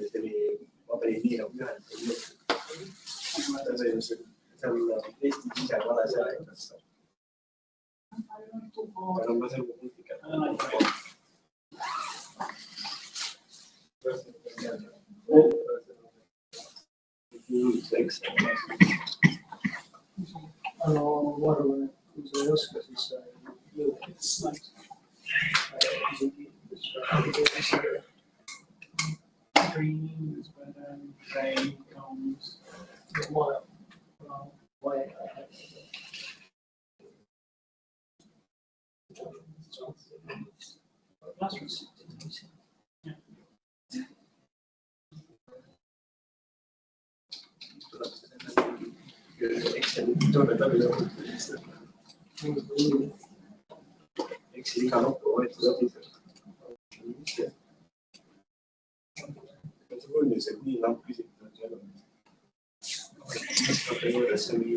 ja ma panin nii nagu ühendada. seal Eesti ise vale seletas. aga ma seal poliitikat. No ma arvan, et kui sa ei oska, siis green is when rain comes. Eks iga noppu võetud läbi. See on see nii lamp küsitud seal. Kategoorias on nii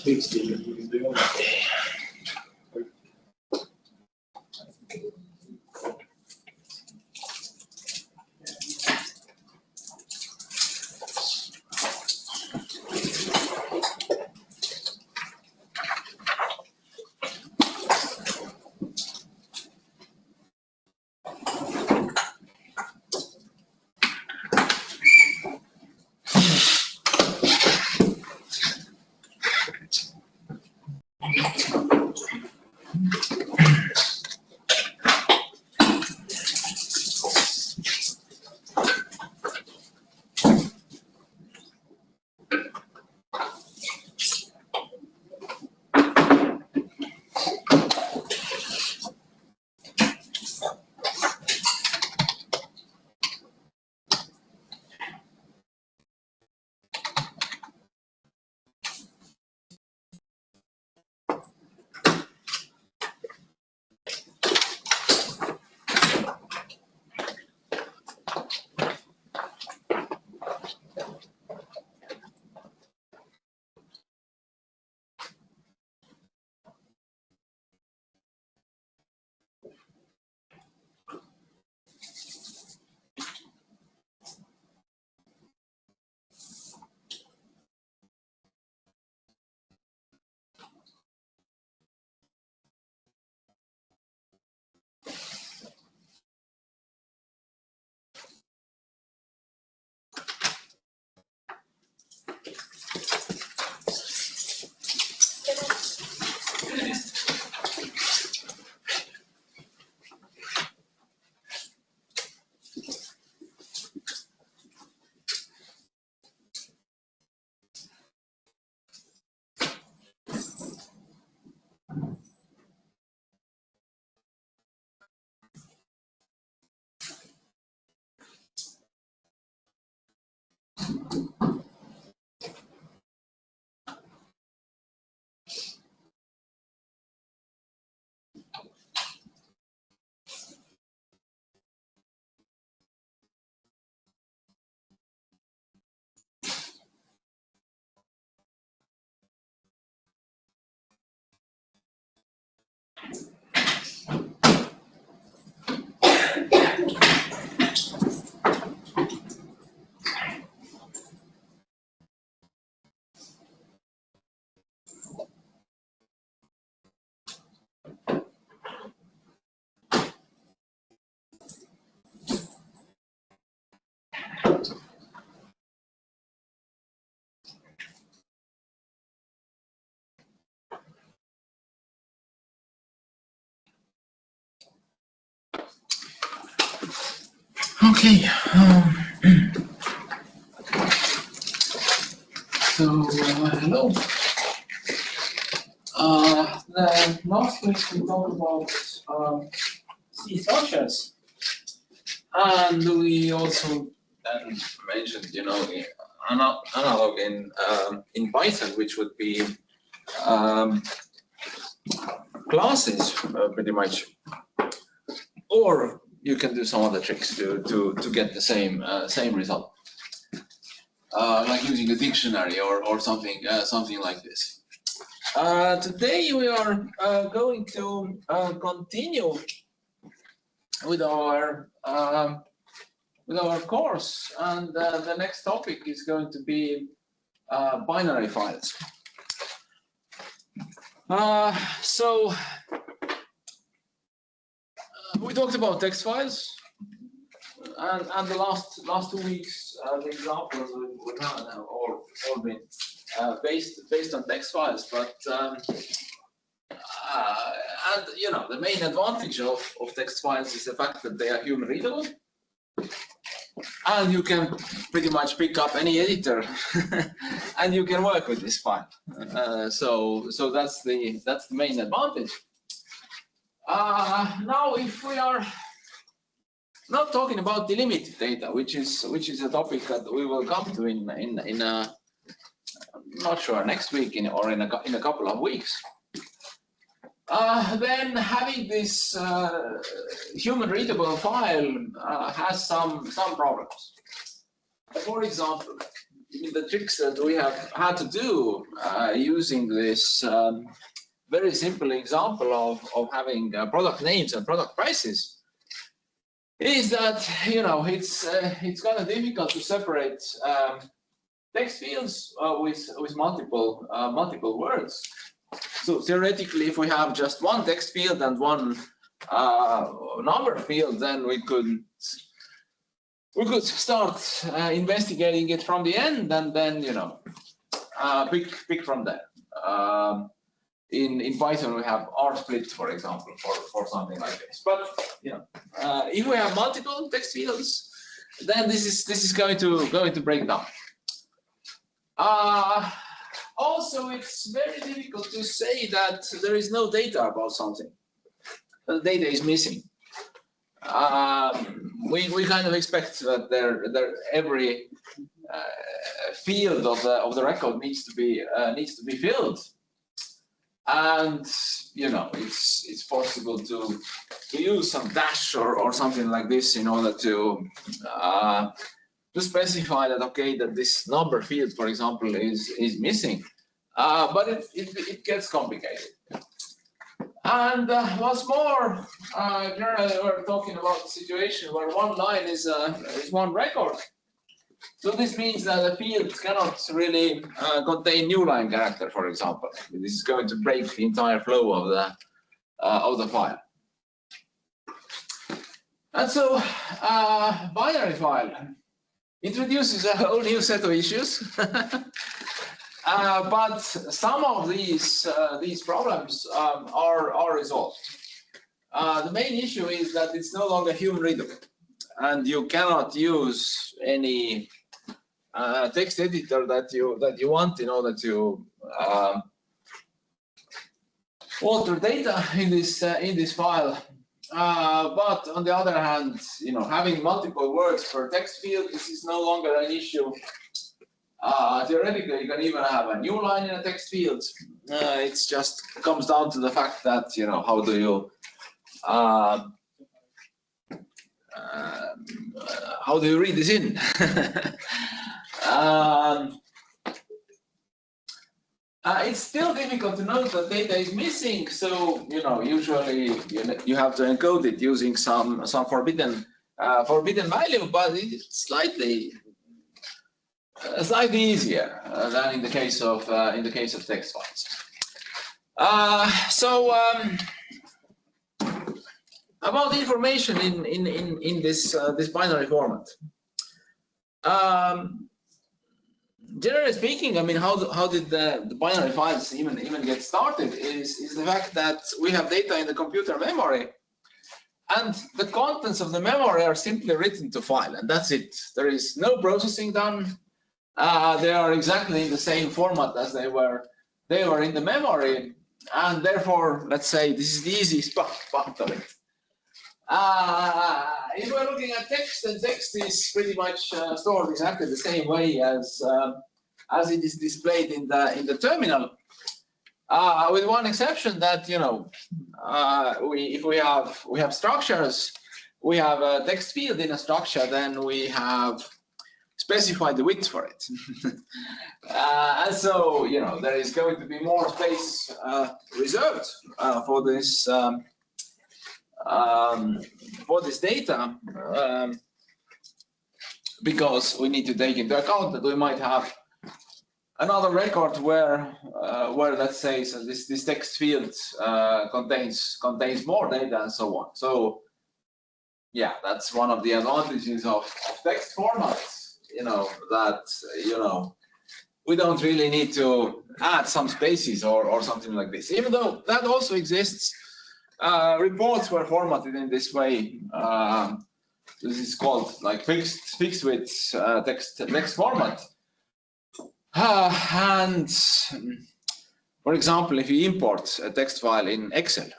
tekstiga, kui ei ole. Okay. Hello. The last week we talked about C structures, and we also mentioned, analog in Python, which would be classes, pretty much, or you can do some other tricks to get the same result, like using a dictionary or something like this. Today we are going to continue with our with our course, and the next topic is going to be binary files. So we talked about text files, and the last 2 weeks, the examples we've had have all been based on text files, but and you know, the main advantage of text files is the fact that they are human readable, and you can pretty much pick up any editor and you can work with this file. So that's the main advantage. Now, if we are not talking about delimited data, which is a topic that we will come to in I'm not sure, next week or in a couple of weeks. Then having this human readable file has some problems. For example, the tricks that we have had to do using this very simple example of having product names and product prices is that, you know, it's kind of difficult to separate text fields with multiple words. So theoretically, if we have just one text field and one number field, then we could start investigating it from the end, and then, you know, pick from there. In Python, we have rsplit, for example, for something like this. But, you know, if we have multiple text fields, then this is going to break down. Also, it's very difficult to say that there is no data about something. The data is missing. We kind of expect that every field of the record needs to be filled, and, you know, it's possible to use some dash or something like this in order to specify that, okay, that this number field, for example, is missing, but it gets complicated. And once more, generally we're talking about the situation where one line is one record. So this means that a field cannot really contain new line character, for example. This is going to break the entire flow of the file. And so binary file introduces a whole new set of issues. But some of these problems are resolved. The main issue is that it's no longer human readable, and you cannot use any text editor that you want in order to alter data in this file. But on the other hand, you know, having multiple words per text field, this is no longer an issue. Theoretically, you can even have a new line in a text field. It just comes down to the fact that, you know, how do you read this in? It's still difficult to know that data is missing, so, you know, usually you have to encode it using some forbidden value, but it's slightly easier than in the case of text files. About information in this binary format. Generally speaking, I mean, how did the binary files even get started is the fact that we have data in the computer memory, and the contents of the memory are simply written to file, and that's it. There is no processing done. They are exactly in the same format as they were in the memory, and therefore, let's say this is the easiest part of it. If we're looking at text, then text is pretty much stored exactly the same way as it is displayed in the terminal, with one exception that, you know, if we have structures, we have a text field in a structure, then we have specified the width for it. And so, you know, there is going to be more space reserved for this data. because we need to take into account that we might have another record where let's say so this text field contains more data and so on. So yeah, that's one of the advantages of text formats. That we don't really need to add some spaces or something like this. Even though that also exists, reports were formatted in this way. This is called like fixed width text format. And for example, if you import a text file in Excel,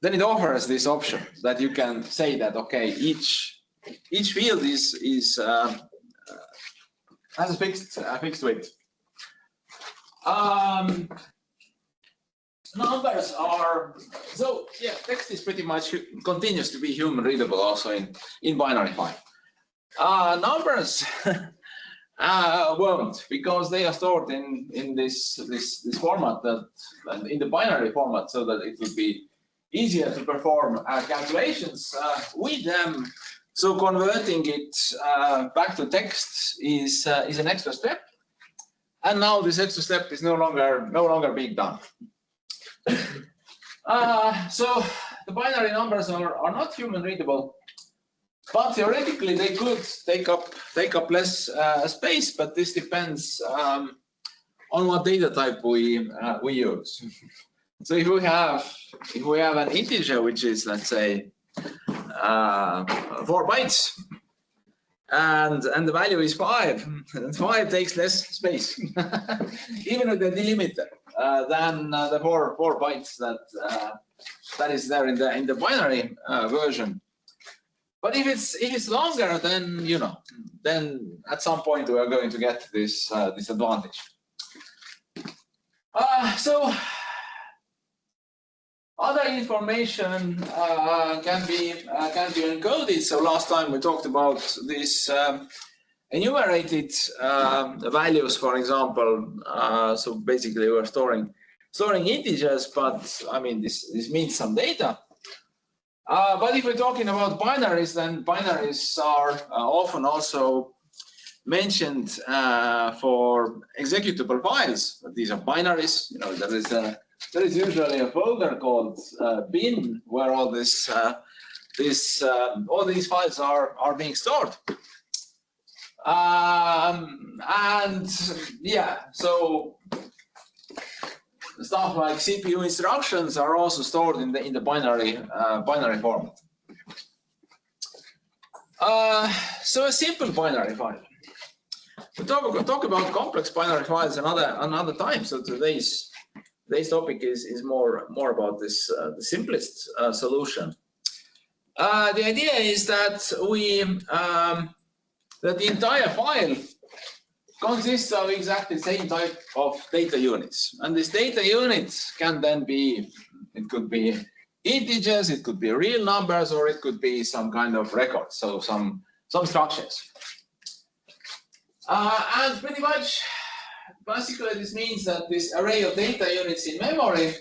then it offers this option that you can say that okay, each field has a fixed width. Numbers are text is pretty much continues to be human readable also in binary file. Numbers won't, because they are stored in this format, that in the binary format, so that it would be easier to perform calculations with them. So converting it back to text is an extra step, and now this extra step is no longer being done. So the binary numbers are not human readable, but theoretically they could take up less space. But this depends on what data type we use. So if we have an integer which is, let's say, 4 bytes, and the value is 5, and 5 takes less space, even with the delimiter, than the 4 bytes that is there in the binary version. But if it's longer, then then at some point we are going to get this disadvantage. So other information can be encoded. So last time we talked about this enumerated values, for example. So basically we're storing integers, but I mean this means some data. But if we're talking about binaries, then binaries are often also mentioned for executable files. These are binaries. There is usually a folder called bin where all these files are being stored. And yeah, so stuff like CPU instructions are also stored in the binary format. So a simple binary file. We'll talk about complex binary files another time. So today's topic is more about this the simplest solution. The idea is that that the entire file consists of exactly the same type of data units, and this data units can then be, it could be integers, it could be real numbers, or it could be some kind of record, so some structures. And pretty much, basically, this means that this array of data units in memory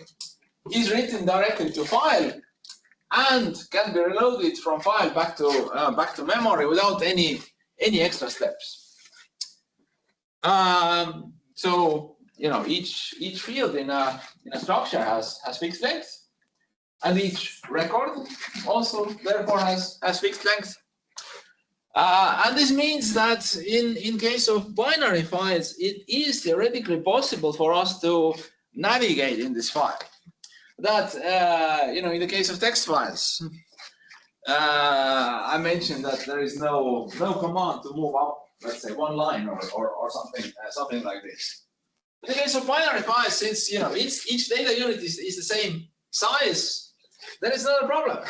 is written directly to file and can be reloaded from file back to memory without any extra steps. So each field in a structure has fixed length, and each record also therefore has fixed length. And this means that in case of binary files, it is theoretically possible for us to navigate in this file. That in the case of text files, I mentioned that there is no command to move up, let's say, one line or something like this. In the case of binary files, since each data unit is the same size, there is not a problem.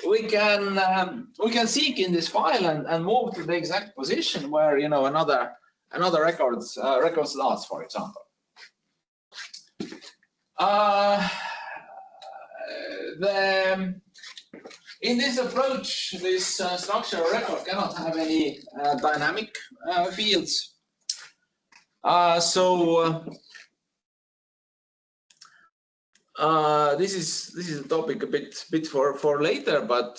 We can seek in this file and move to the exact position where another record starts, for example. In this approach, this structural record cannot have any dynamic fields. This is a topic a bit for later, but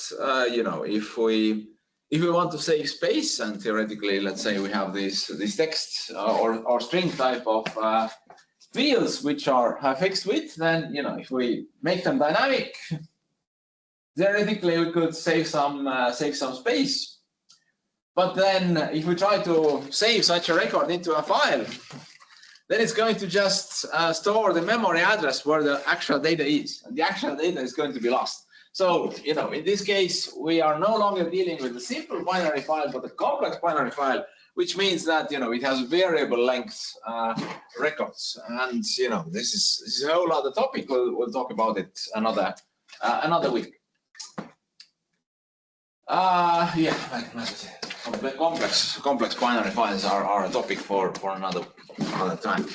if we if we want to save space, and theoretically, let's say we have this text or string type of fields which have fixed width, then if we make them dynamic, theoretically we could save some space. But then if we try to save such a record into a file, then it's going to just store the memory address where the actual data is, and the actual data is going to be lost. So, in this case, we are no longer dealing with a simple binary file, but a complex binary file, which means that, it has variable length records. And, this is a whole other topic. We'll talk about it another week. Complex binary files are a topic for another time.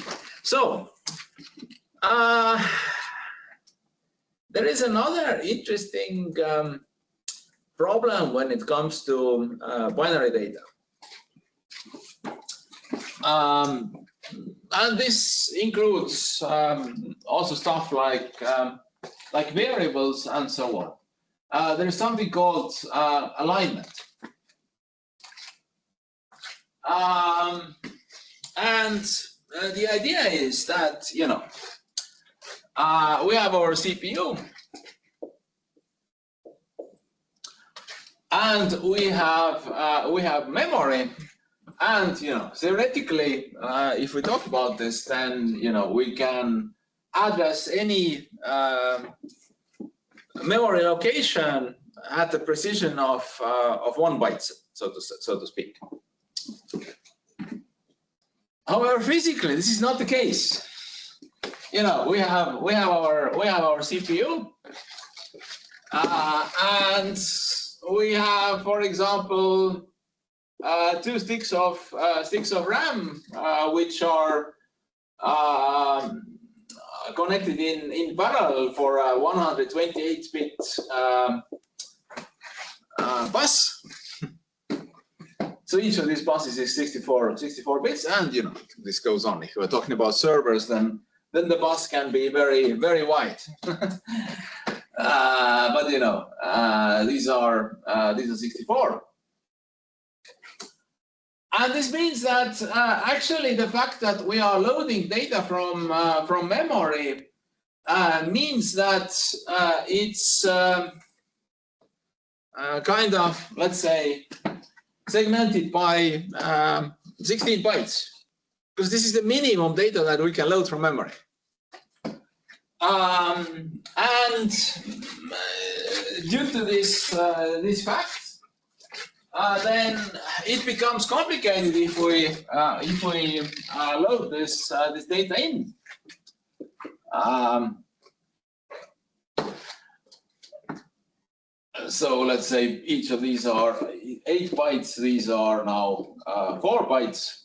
So, there is another interesting problem when it comes to binary data. And this includes also stuff like variables and so on. There is something called alignment. And the idea is that, we have our CPU, and we have memory, and theoretically, if we talk about this, then we can address any memory location at the precision of 1 byte, so to speak. However, physically, this is not the case. We have our CPU, and we have, for example, 2 sticks of RAM, which are connected in parallel for a 128-bit bus. So each of these buses is 64 bits, and this goes on. If we're talking about servers, then the bus can be very, very wide. But these are 64. And this means that actually the fact that we are loading data from memory means that it's kind of, let's say, segmented by 16 bytes, because this is the minimum data that we can load from memory. And due to this fact, then it becomes complicated if we load this data in. So let's say each of these are 8 bytes. These are now 4 bytes.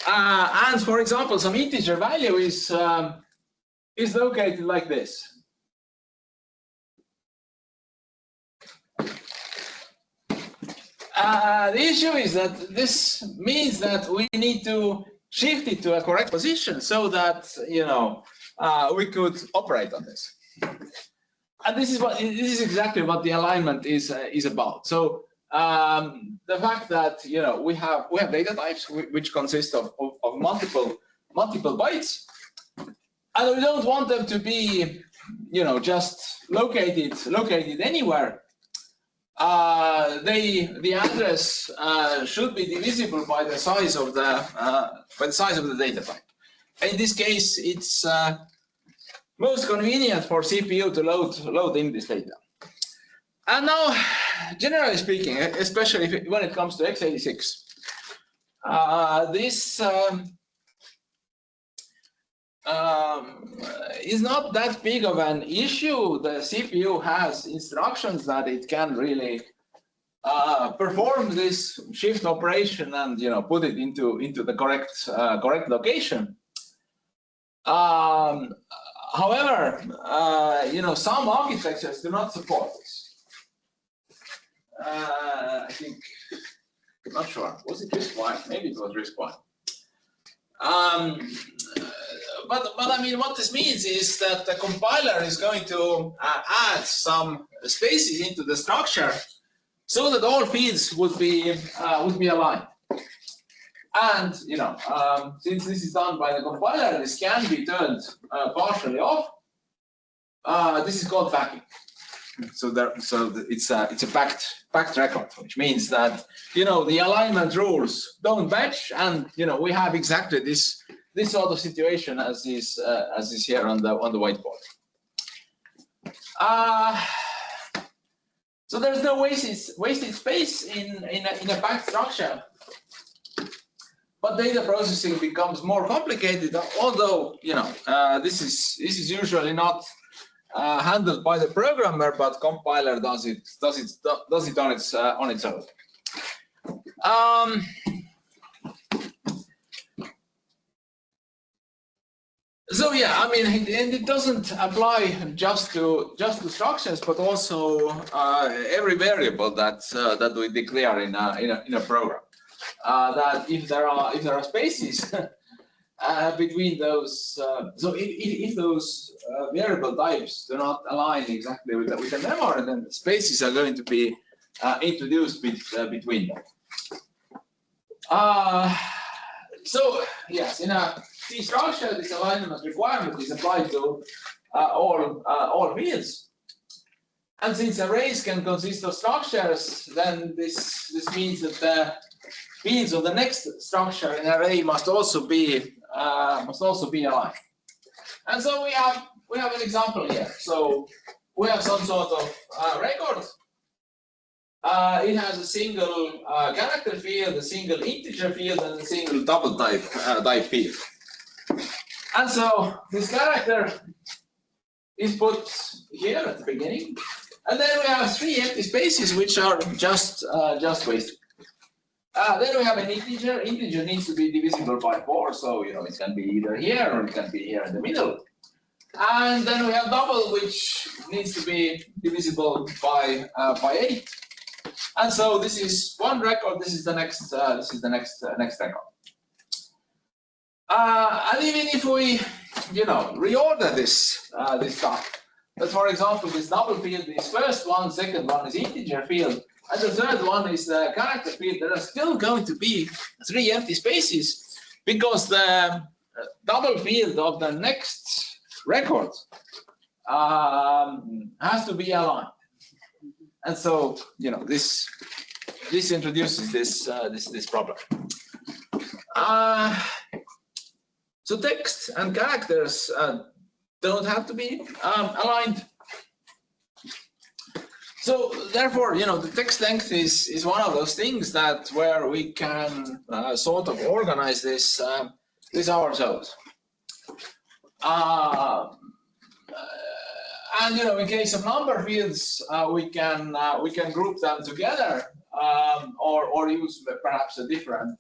And for example, some integer value is located like this. The issue is that this means that we need to shift it to a correct position so that we could operate on this. And this is exactly what the alignment is about. So the fact that we have data types which consist of multiple bytes, and we don't want them to be just located anywhere. The address should be divisible by the size of the data type. In this case, it's most convenient for CPU to load in this data. And now, generally speaking, especially when it comes to x86, this is not that big of an issue. The CPU has instructions that it can really perform this shift operation and put it into the correct location. However, some architectures do not support this. I think, I'm not sure. Was it RISC-V? Maybe it was RISC-V. But I mean, what this means is that the compiler is going to add some spaces into the structure so that all fields would be aligned. And since this is done by the compiler, this can be turned partially off. This is called backing. So it's a backed record, which means that the alignment rules don't match, and we have exactly this sort of situation as is here on the whiteboard. So there's no wasted space in a backed structure. But data processing becomes more complicated, although this is usually not handled by the programmer, but compiler does it on its own. So yeah, I mean, and it doesn't apply just to structures, but also every variable that we declare in a program. That if there are spaces between those, so if those variable types do not align exactly with the memory, then spaces are going to be introduced between them. So yes, in a C structure, this alignment requirement is applied to all fields. And since arrays can consist of structures, then this means that the fields of the next structure in an array must also be aligned. And so we have an example here. So we have some sort of record. It has a single character field, a single integer field, and a single double type field. And so this character is put here at the beginning, and then we have 3 empty spaces which are just wasted. Then we have an integer. Integer needs to be divisible by 4, so it can be either here or it can be here in the middle. And then we have double, which needs to be divisible by 8. And so this is one record. This is the next. Next record. And even if we, reorder this stuff, but for example, this double field is first one, second one is integer field, and the third one is the character field, there are still going to be 3 empty spaces because the double field of the next record has to be aligned. And so, this introduces this problem. So text and characters don't have to be aligned. So therefore, the text length is one of those things that where we can sort of organize this ourselves. And in case of number fields, we can group them together or use perhaps a different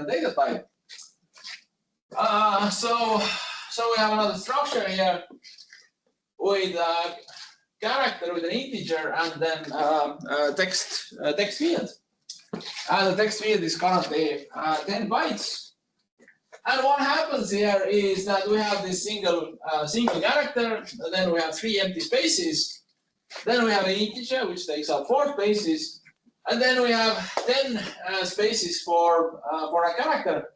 data type. So we have another structure here with a character with an integer and then text field. And the text field is currently 10 bytes. And what happens here is that we have this single character, and then we have 3 empty spaces. Then we have an integer which takes up 4 spaces, and then we have 10 spaces for a character,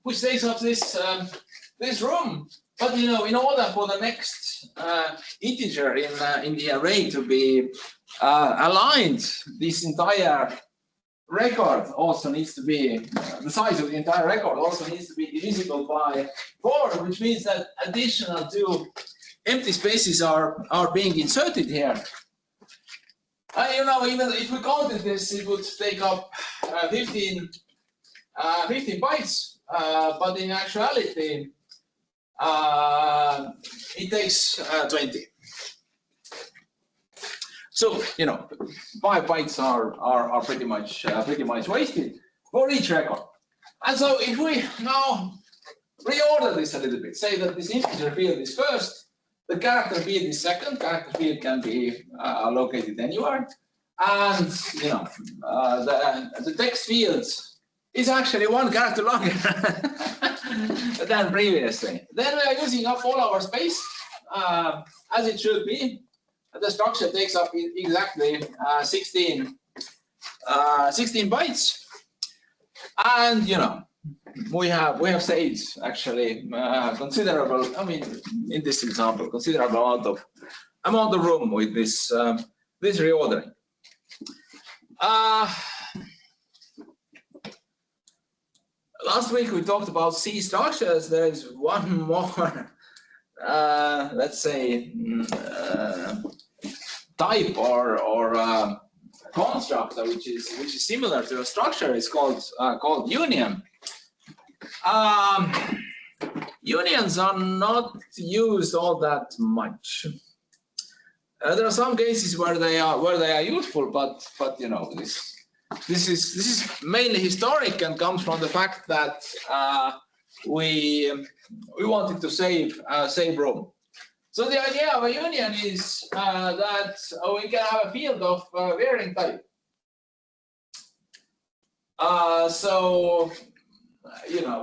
which takes up this room. But in order for the next integer in the array to be aligned, this entire record also needs to be, the size of the entire record also needs to be divisible by 4, which means that additional 2 empty spaces are being inserted here. Even if we counted this, it would take up 15 bytes, but in actuality, it takes 20. So 5 bytes are pretty much wasted for each record. And so if we now reorder this a little bit, say that this integer field is first, the character field is second. Character field can be located anywhere, and the text field is actually 1 character longer than previously. Then we are using up all our space as it should be. the structure takes up exactly 16 bytes. And we have saved actually considerable, I mean, in this example, considerable amount of room with this this reordering. Last week we talked about C structures. There is one more, let's say, type or construct which is similar to a structure. It's called union. Unions are not used all that much. There are some cases where they are useful, but this is mainly historic and comes from the fact that we wanted to save room. So the idea of a union is that we can have a field of varying type. So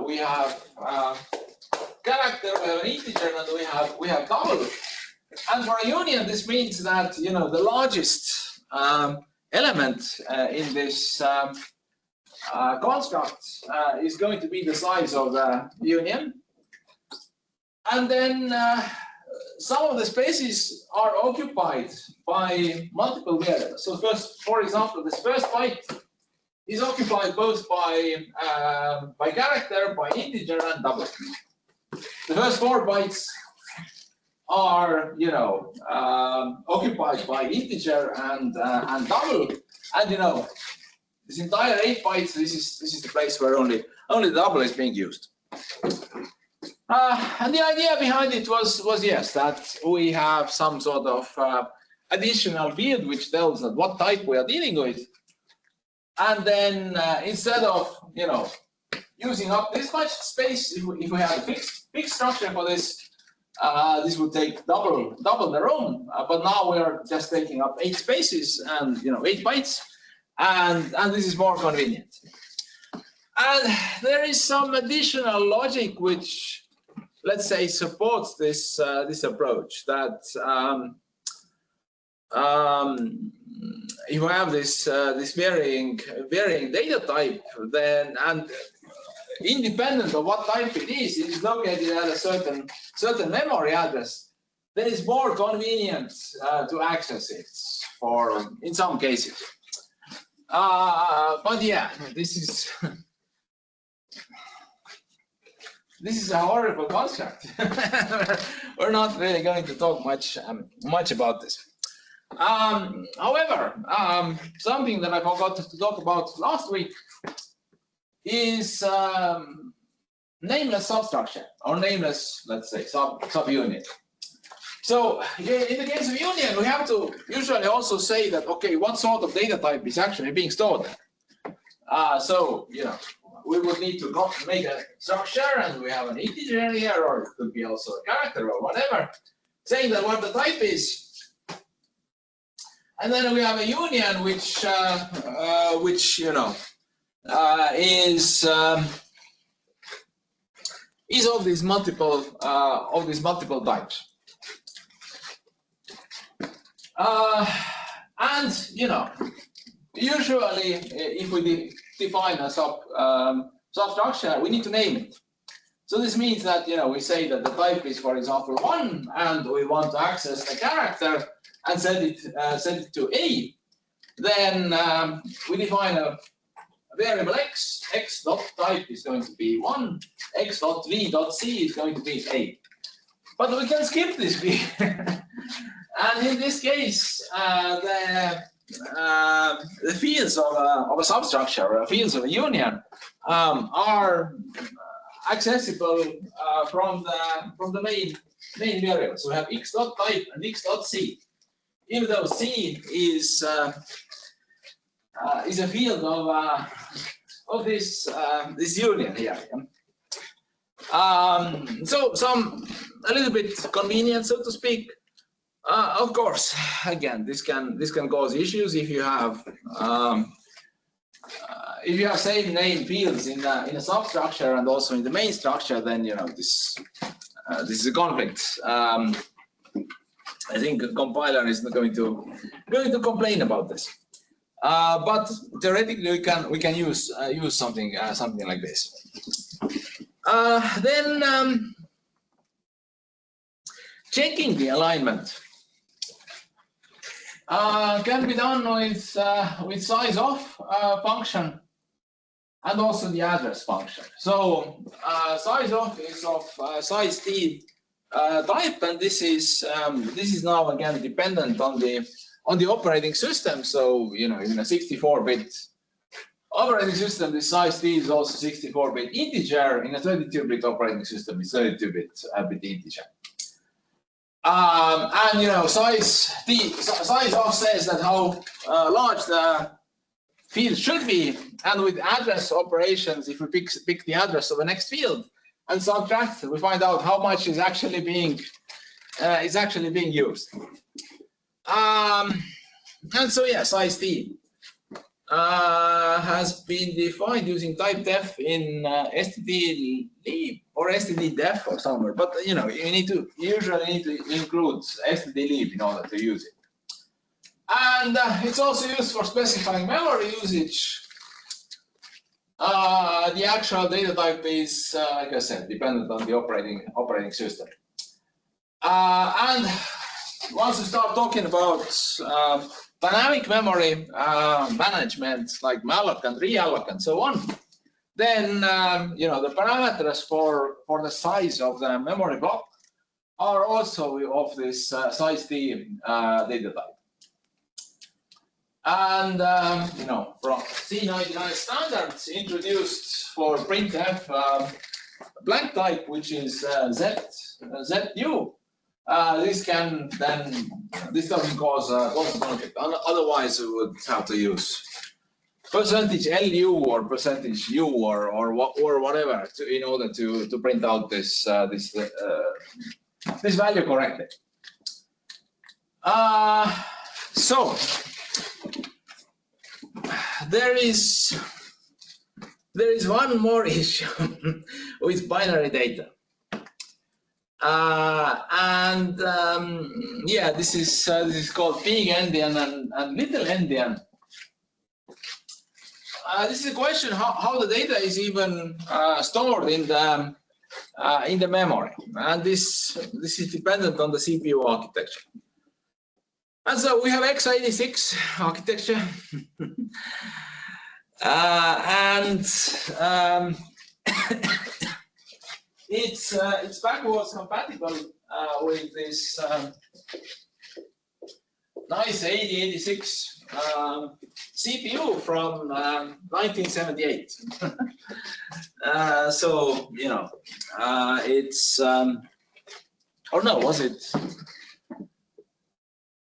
we have character, we have an integer, and we have double. And for a union, this means that the largest element in this construct is going to be the size of the union, and then some of the spaces are occupied by multiple variables. So first, for example, this first byte is occupied both by character, by integer, and double. The first 4 bytes are occupied by integer and double, and this entire 8 bytes, this is the place where only double is being used. And the idea behind it was yes, that we have some sort of additional field which tells us what type we are dealing with, and then instead of using up this much space, if we have a fixed structure for this, this would take double the room. But now we are just taking up 8 spaces and 8 bytes, and this is more convenient. And there is some additional logic which, let's say, supports this approach, that if we have this varying data type, then, and independent of what type it is located at a certain memory address, then it's more convenient to access it in some cases. But yeah, this is a horrible construct. We're not really going to talk much about this. However, something that I forgot to talk about last week is nameless substructure, or nameless, let's say, subunit. So in the case of union, we have to usually also say that, okay, what sort of data type is actually being stored there. So we would need to make a structure, and we have an integer here, or it could be also a character or whatever, saying that what the type is. And then we have a union which is of these multiple types. And usually if we define a substructure, we need to name it. So this means that we say that the type is, for example, 1, and we want to access the character and send it to A. Then we define a variable x dot type is going to be 1, x dot v dot c is going to be A. But we can skip this v. And in this case, the fields of a substructure, or fields of a union, are accessible from the main variable. So we have x dot type and x dot c. Even though c is a field of this union here. So a little bit convenient, so to speak. Of course, again, this can cause issues if you have same name fields in a substructure and also in the main structure. Then this is a conflict. I think the compiler is not going to complain about this. But theoretically, we can use something like this. Then checking the alignment can be done with size of function and also the address function. So size of is of size t type, and this is now again dependent on the operating system. So in a 64-bit operating system, the size t is also 64-bit integer. In a 32-bit operating system, it's 32-bit integer. And size of says that how large the field should be, and with address operations, if we pick the address of the next field and subtract, we find out how much is actually being used. And so yeah, size t has been defined using type def in stdlib or stddef or somewhere, but you usually need to include stdlib in order to use it. And it's also used for specifying memory usage. The actual data type is, like I said, dependent on the operating system. And once we start talking about dynamic memory management, like malloc and realloc and so on, then the parameters for the size of the memory block are also of this size t data type. And from C99 standards introduced for printf blank type, which is ZU. This doesn't cause conflict. Otherwise, we would have to use %LU or %U or whatever in order to print out this value correctly. So there is one more issue with binary data. Yeah, this is called big endian and little endian. This is a question how the data is even stored in the memory, and this is dependent on the CPU architecture. And so we have x86 architecture, and it's backwards compatible with this nice 8086 CPU from 1978. So it's or no, was it?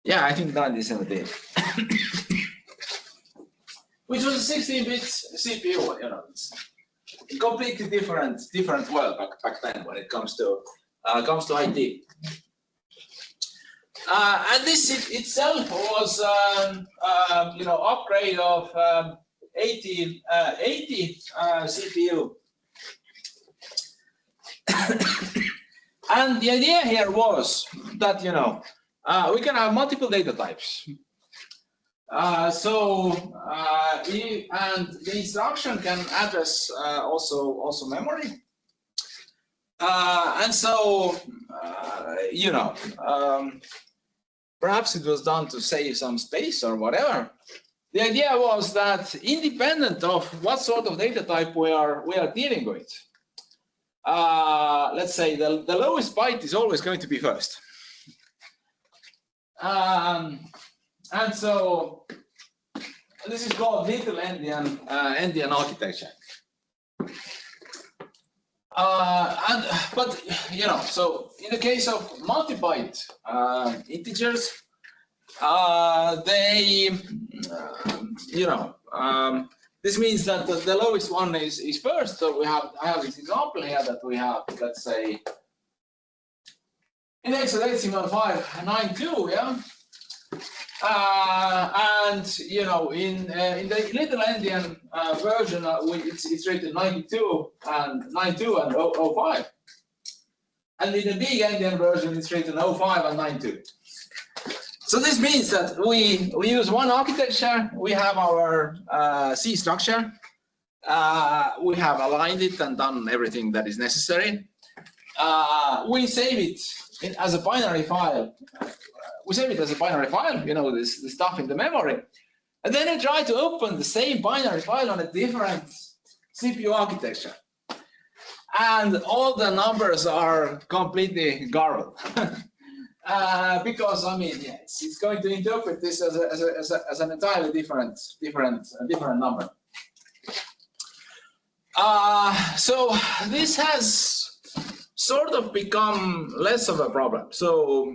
Yeah, I think 1978. Which was a 16-bit CPU. It's a completely different world back then when it comes to IT. And this itself was upgrade of 8080 CPU. And the idea here was that we can have multiple data types. And the instruction can address also memory. And so perhaps it was done to save some space or whatever. The idea was that independent of what sort of data type we are dealing with, let's say the lowest byte is always going to be first. And so this is called little endian architecture. So in the case of multi-byte integers, this means that the lowest one is first. So I have this example here that we have, let's say, in hexadecimal 592, yeah. And in the little endian version, it's rated 92 and 05, and in the big endian version, it's rated 05 and 92. So this means that we use one architecture. We have our C structure. We have aligned it and done everything that is necessary. We save it as a binary file. We save it as a binary file, you know, this stuff in the memory. And then I try to open the same binary file on a different CPU architecture. And all the numbers are completely garbled. Because I mean, yeah, it's going to interpret this as an entirely different number. So this has sort of become less of a problem. So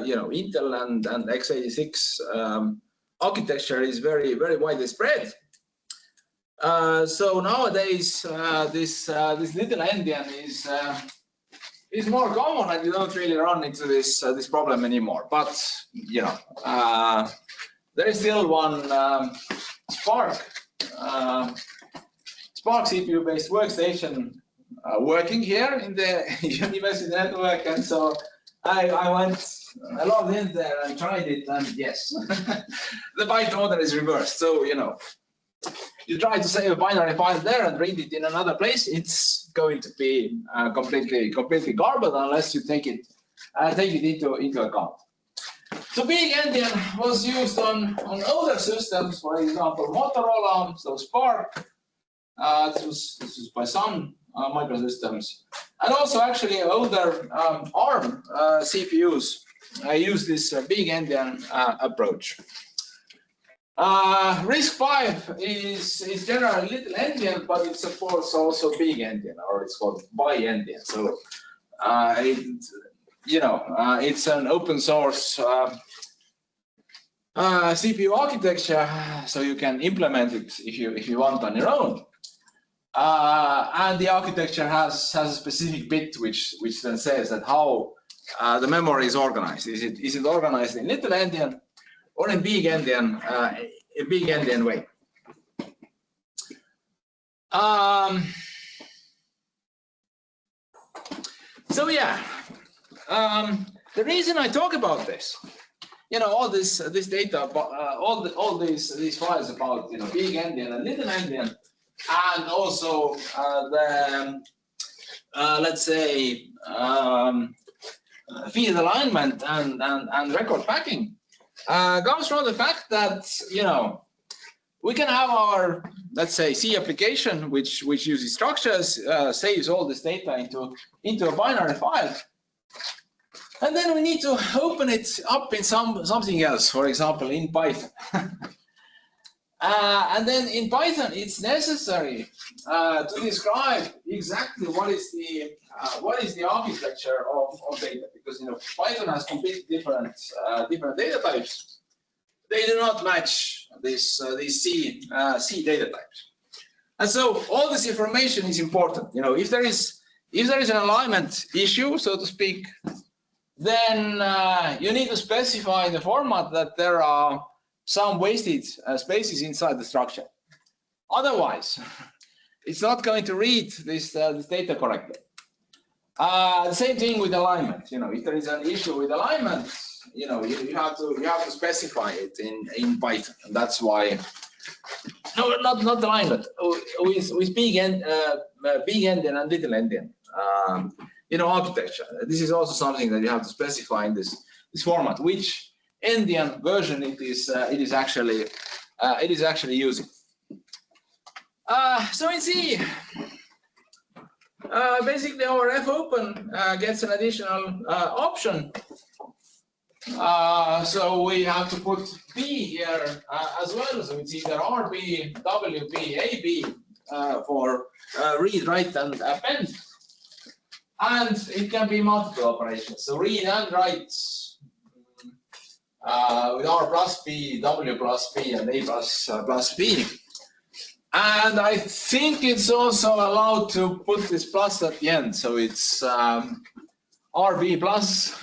you know, Intel and x86 architecture is very widely spread. So nowadays this little endian is more common, and you don't really run into this problem anymore. But you know, there is still one Spark CPU-based workstation working here in the university network, and so I logged in there and tried it, and yes, the byte order is reversed. So you know, you try to save a binary file there and read it in another place, it's going to be completely garbled unless you take it into account. So big endian was used on older systems, for example, Motorola, so Spark. This was by Sun Microsystems, and also actually older ARM CPUs use this big endian approach. RISC-V is generally little endian, but it supports also big endian, or it's called bi-endian. So it's an open source CPU architecture, so you can implement it if you want on your own. And the architecture has a specific bit which then says that how the memory is organized. Is it organized in little endian or in big endian way? So yeah, the reason I talk about this, you know, all this data, all these files about, you know, big endian and little endian, and also let's say field alignment and record packing comes from the fact that, you know, we can have our, let's say, C application which uses structures, saves all this data into a binary file, and then we need to open it up in something else, for example in Python. And then in Python, it's necessary to describe exactly what is the architecture of data, because, you know, Python has completely different data types. They do not match these C data types, and so all this information is important. You know, if there is an alignment issue, so to speak, then you need to specify in the format that there are some wasted spaces inside the structure. Otherwise, it's not going to read this data correctly. The same thing with alignment. You know, if there is an issue with alignment, you know, you have to specify it in Python, and that's why. No, not alignment. With big endian and little endian, you know, architecture. This is also something that you have to specify in this format, which endian version it is actually using. So in C, basically our fopen gets an additional option. So we have to put B here as well. So it's either RB, WB, AB for read, write, and append. And it can be multiple operations. So read and write with R plus B, W plus B, and A plus B. And I think it's also allowed to put this plus at the end. So it's RB plus,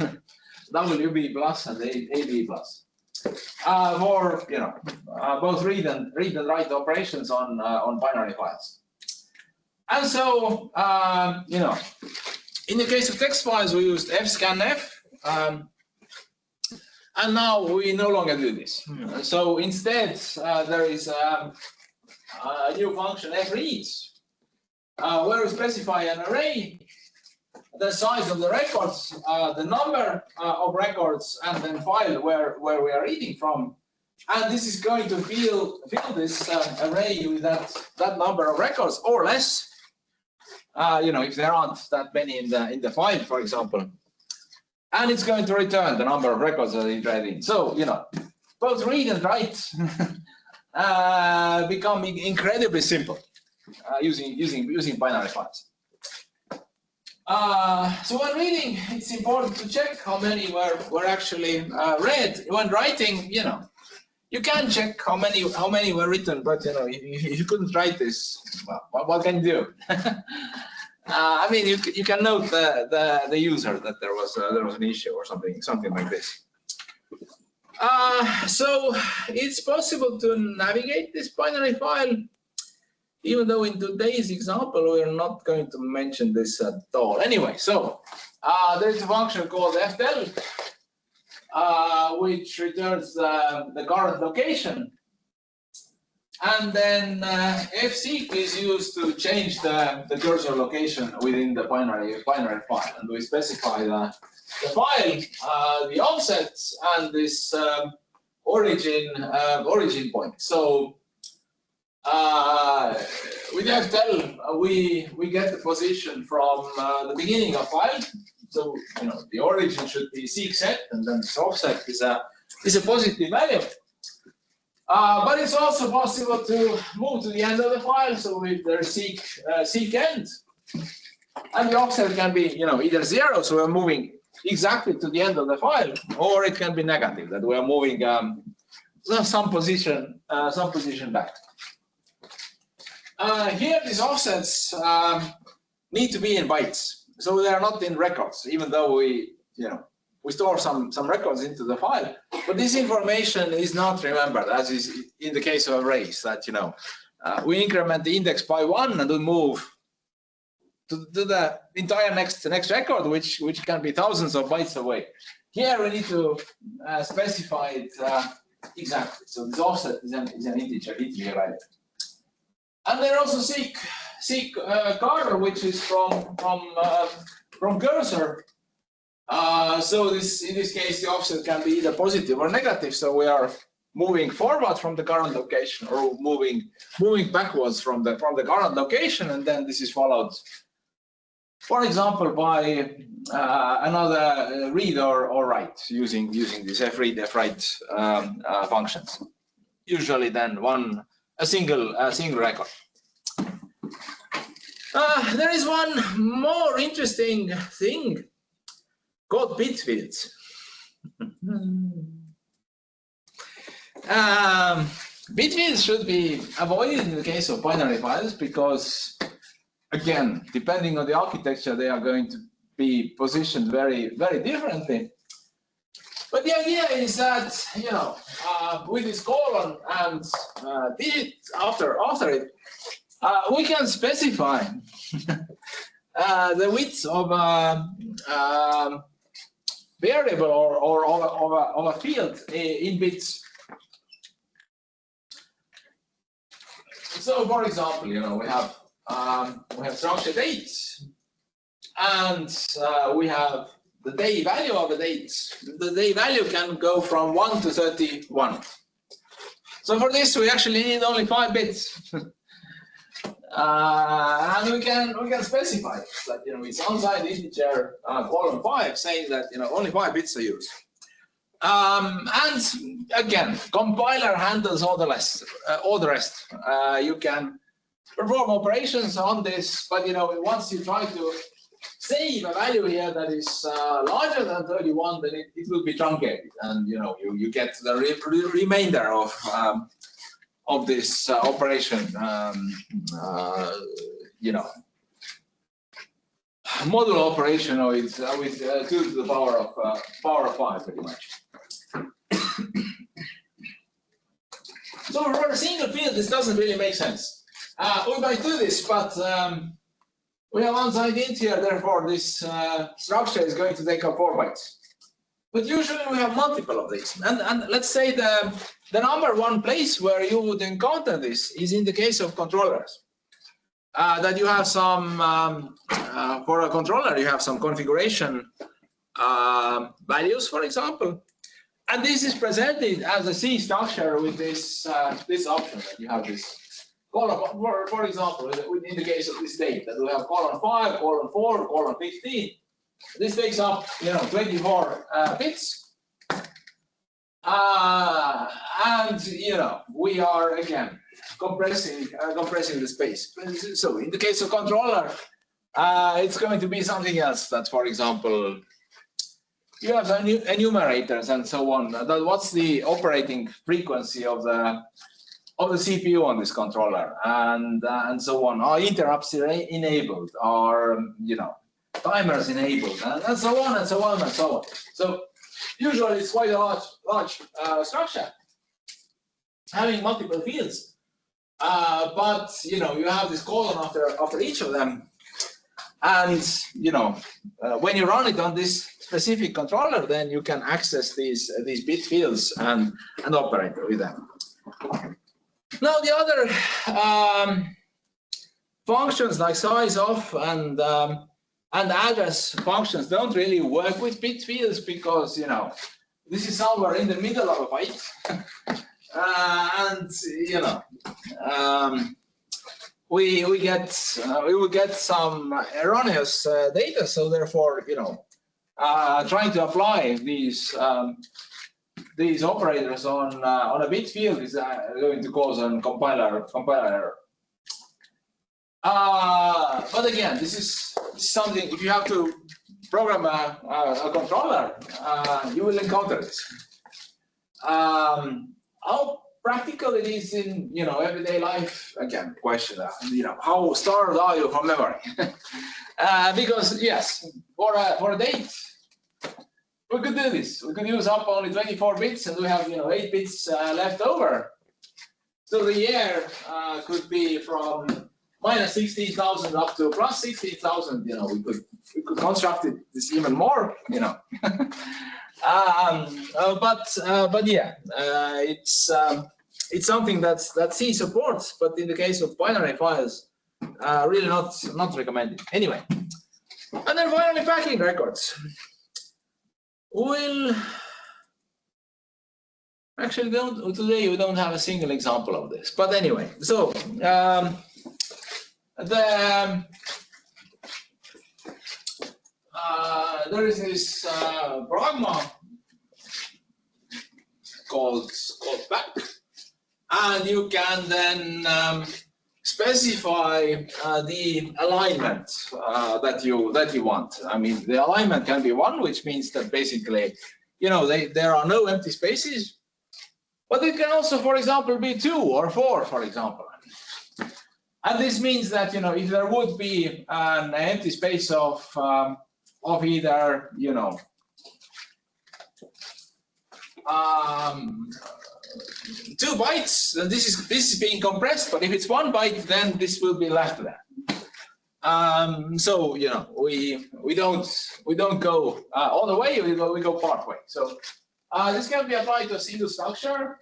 WB plus, and AB plus. For, you know, both read and write operations on binary files. And so, you know, in the case of text files, we used fscanf. And now we no longer do this. So instead, there is a new function fread, where we specify an array, the size of the records, the number of records, and then file where we are reading from. And this is going to fill this array with that number of records or less. If there aren't that many in the file, for example. And it's going to return the number of records that it read in. So, both read and write become incredibly simple using binary files. So when reading, it's important to check how many were actually read. When writing, you can check how many were written, but if you couldn't write this, well, what can you do? I mean, you can note the user that there was an issue or something like this. So it's possible to navigate this binary file, even though in today's example we're not going to mention this at all. Anyway, so there's a function called fdel, which returns the current location. And then fseek is used to change the cursor location within the binary file. And we specify the file, the offset, and this origin point. So with fdel, we get the position from the beginning of file. So the origin should be seek set, and then this offset is a positive value. But it's also possible to move to the end of the file. So if there's seek end, and the offset can be either 0, so we're moving exactly to the end of the file, or it can be negative, that we are moving some position back. Here, these offsets need to be in bytes, so they are not in records, even though we store some records into the file. But this information is not remembered, as is in the case of arrays, that we increment the index by 1 and we move to the entire next record, which can be thousands of bytes away. Here we need to specify it exactly. So this offset is an integer value. And then also seek carter, which is from cursor. So in this case, the offset can be either positive or negative. So we are moving forward from the current location, or moving backwards from the current location, and then this is followed, for example, by another read or write using these fread, fwrite functions. Usually, then a single record. There is one more interesting thing called bit fields. Bit fields should be avoided in the case of binary files because, again, depending on the architecture, they are going to be positioned very, very differently. But the idea is that, with this colon and digit after it, we can specify the width of a variable or of a field in bits. So, for example, we have structure date, and we have the day value of the date. The day value can go from 1 to 31. So for this, we actually need only 5 bits. And we can specify that it's unsigned integer colon 5, saying that only 5 bits are used. And again, compiler handles all the rest. You can perform operations on this, but once you try to save a value here that is larger than 31, then it will be truncated, and you get the remainder of this operation. Modulo operation with 2 to the power of 5, pretty much. So for a single field, this doesn't really make sense. We might do this, but we have unsigned int here. Therefore, this structure is going to take up 4 bytes. But usually we have multiple of these. And let's say the number one place where you would encounter this is in the case of controllers. That you have some, for a controller, you have some configuration values, for example. And this is presented as a C structure with this, this option that you have this column, for example, in the case of this date, that we have column 5, column 4, column 15. This takes up, 24 bits. And, we are, again, compressing the space. So in the case of controller, it's going to be something else that, for example, you have enumerators and so on. What's the operating frequency of the CPU on this controller, and so on? Are interrupts enabled? Are timers enabled? And so on and so on and so on. So usually it's quite a large structure, having multiple fields. But you have this column after each of them, and when you run it on this specific controller, then you can access these bit fields and operate with them. Now the other functions like size of and address functions don't really work with bit fields because this is somewhere in the middle of a byte. And we will get some erroneous data. So therefore, trying to apply these operators on a bit field is going to cause a compiler error. But again, this is something. If you have to program a controller, you will encounter this. How practical it is in everyday life, again, question. How starved are you for memory? Because yes, for a date, we could do this. We could use up only 24 bits, and we have 8 bits left over. So the year could be from minus 16,000 up to plus 16,000. We could construct this even more. But yeah, it's something that C supports, but in the case of binary files, really not recommended. Anyway, and then finally packing records. Actually today we don't have a single example of this, but anyway, so there is this pragma called pack, and you can then specify the alignment that you want. I mean, the alignment can be 1, which means that basically, there are no empty spaces. But it can also, for example, be 2 or 4, for example. And this means that if there would be an empty space of either 2 bytes, then this is being compressed. But if it's 1 byte, then this will be left there. So we don't go all the way. We go part way. So this can be applied to a single structure.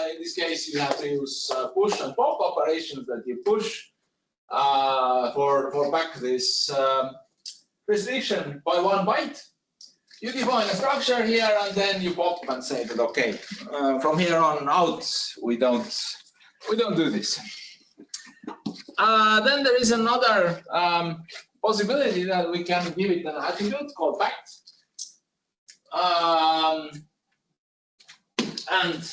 In this case, you have to use push and pop operations that you push for back this restriction by 1 byte. You define a structure here, and then you pop and say that okay, from here on out we don't do this. Then there is another possibility that we can give it an attribute called backed. And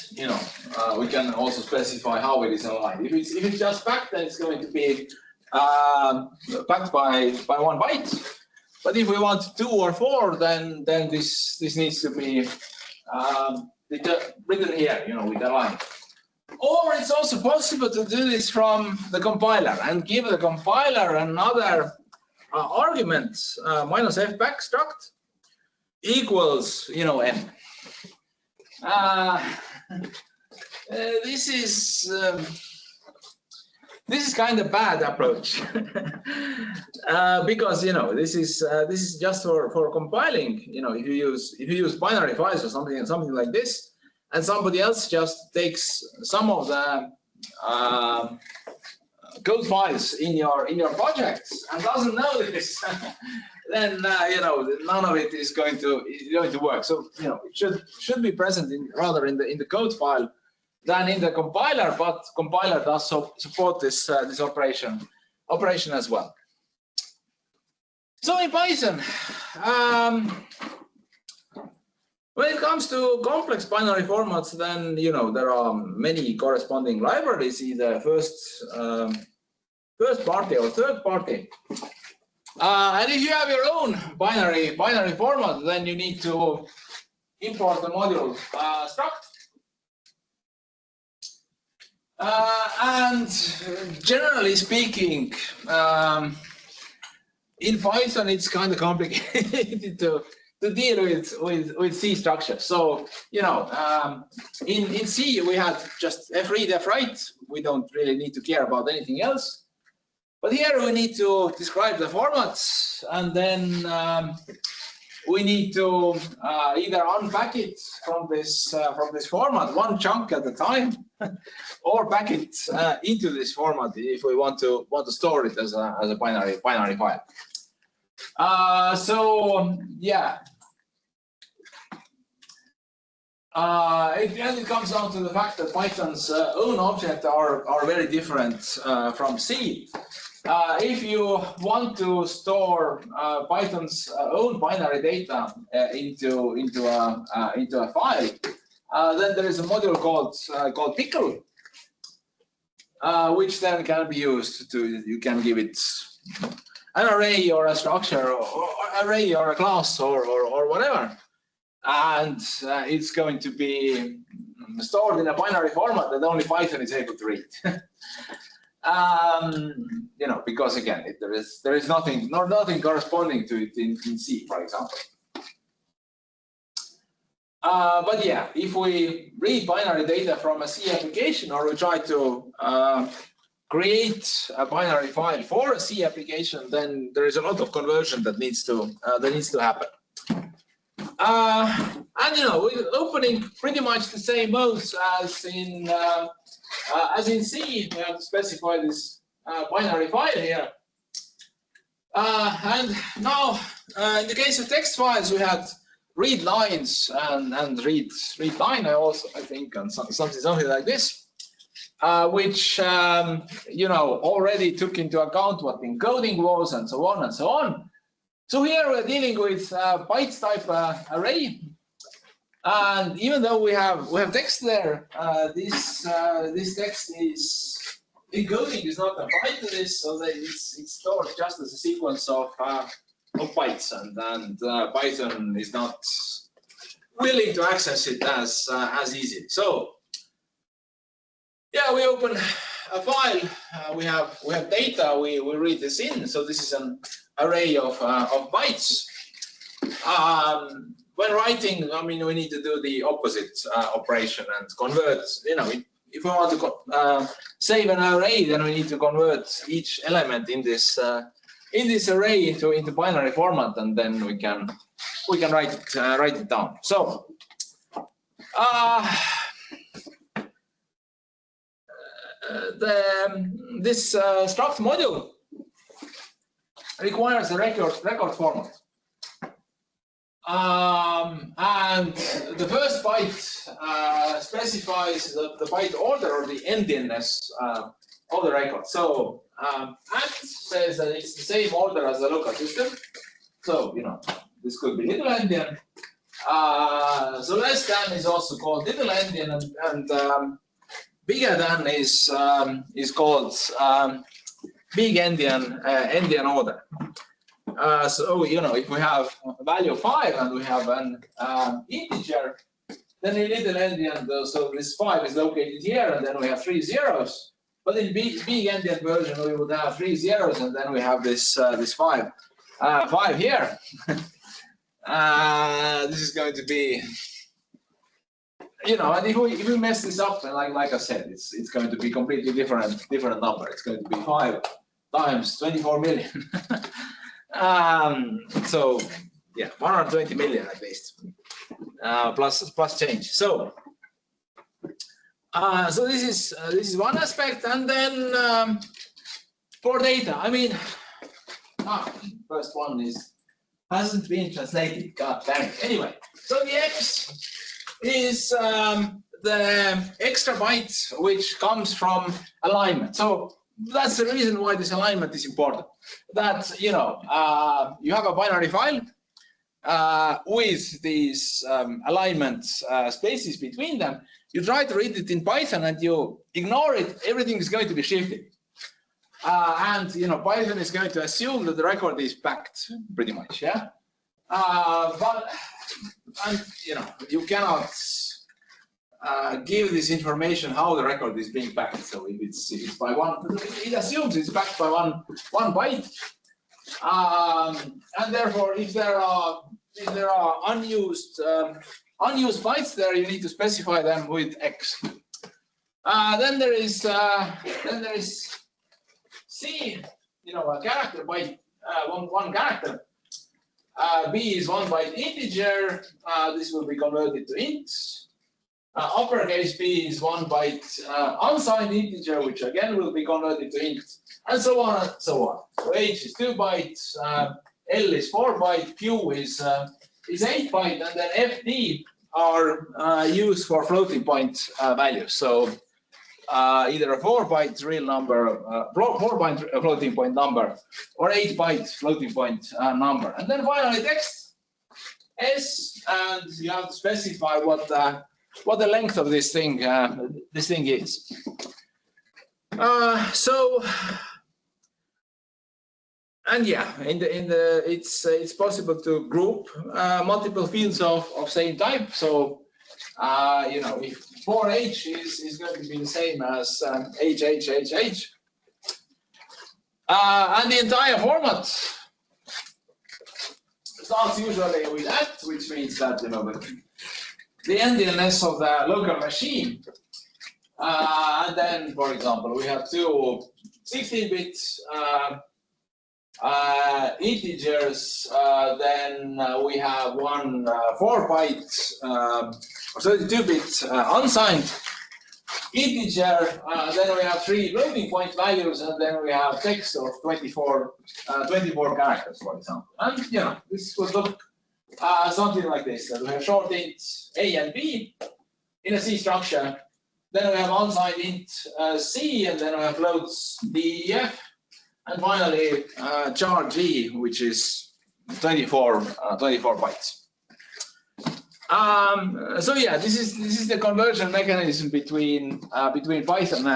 we can also specify how it is aligned. If it's just backed, then it's going to be backed by 1 byte. But if we want 2 or 4, then this needs to be written here, with a line. Or it's also possible to do this from the compiler and give the compiler another argument, minus f back struct equals n. this is kind of bad approach because this is just for compiling. If you use binary files or something like this, and somebody else just takes some of the code files in your projects and doesn't know this, then none of it is going to work. So it should be present rather in the code file than in the compiler, but compiler does support this operation as well. So in Python, when it comes to complex binary formats, then there are many corresponding libraries, either first party or third party. And if you have your own binary format, then you need to import the module struct. And generally speaking, in Python, it's kind of complicated to deal with C structures. So, in C, we had just f-read, f-write. We don't really need to care about anything else. But here we need to describe the formats, and then we need to either unpack it from this format, one chunk at a time, or pack it into this format if we want to store it as a binary file. So yeah, it comes down to the fact that Python's own objects are very different from C. If you want to store Python's own binary data into a file, then there is a module called pickle, which then can be used you can give it an array or a structure or array or a class or whatever, and it's going to be stored in a binary format that only Python is able to read. Because again, there is nothing corresponding to it in C, for example. But yeah, if we read binary data from a C application, or we try to create a binary file for a C application, then there is a lot of conversion that needs to happen. And we're opening pretty much the same modes as in C. We have to specify this binary file here. And now, in the case of text files, we had read lines and read line. I think, and something like this, which already took into account what encoding was, and so on and so on. So here we're dealing with bytes type array, and even though we have text there, this text is encoding is not applied to this, so that it's stored just as a sequence of bytes, and Python is not willing to access it as easy. So yeah, we open a file. We have data. We read this in. So this is an array of bytes. When writing, we need to do the opposite operation and convert. If we want to save an array, then we need to convert each element in this array into binary format, and then we can write it down. So this struct module requires a record format. And the first byte specifies the byte order or the endianness of the record. So and says that it's the same order as the local system. So this could be little endian. So less than is also called little endian, and bigger than is called big endian order. So if we have a value of 5 and we have an integer, then in little endian, so this 5 is located here, and then we have 3 zeros. But in big endian version, we would have 3 zeros, and then we have this 5 here. This is going to be you know, and if we mess this up, and like I said, it's going to be completely different number. It's going to be 5 times 24 million. So yeah, 120 million at least, plus change. So so this is one aspect, and then for data, I mean, first one hasn't been translated. God damn it. Anyway, so the X is the extra byte which comes from alignment. So that's the reason why this alignment is important. That, you know, you have a binary file with these alignment spaces between them. You try to read it in Python and you ignore it, everything is going to be shifted. And, you know, Python is going to assume that the record is packed, pretty much, yeah? And you know, you cannot give this information how the record is being packed. So if it's by one, it assumes it's packed by one byte, and therefore, if there are unused bytes there, you need to specify them with X. Then there is C, you know, a character byte, one character. B is 1 byte integer. This will be converted to int. Uppercase B is 1 byte unsigned integer, which again will be converted to int, and so on and so on. So H is 2 bytes, L is 4 byte, Q is 8 byte, and then FD are used for floating point values. So either a 4 byte real number, 4 byte floating point number, or 8 byte floating point number. And then finally text S, and you have to specify what the length of this thing is. So, and yeah, it's possible to group multiple fields of same type. So you know, if 4H is going to be the same as HHHH. And the entire format starts usually with that, which means that, you know, the endianness of the local machine. And then, for example, we have two 16-bit integers, then we have one 4 byte or 32-bit unsigned integer, then we have 3 floating point values, and then we have text of 24 characters, for example. And you know, this would look something like this. That we have short int A and B in a C structure. Then we have unsigned int C, and then we have floats D, E, F. And finally, char G, which is 24 bytes. So yeah, this is the conversion mechanism between Python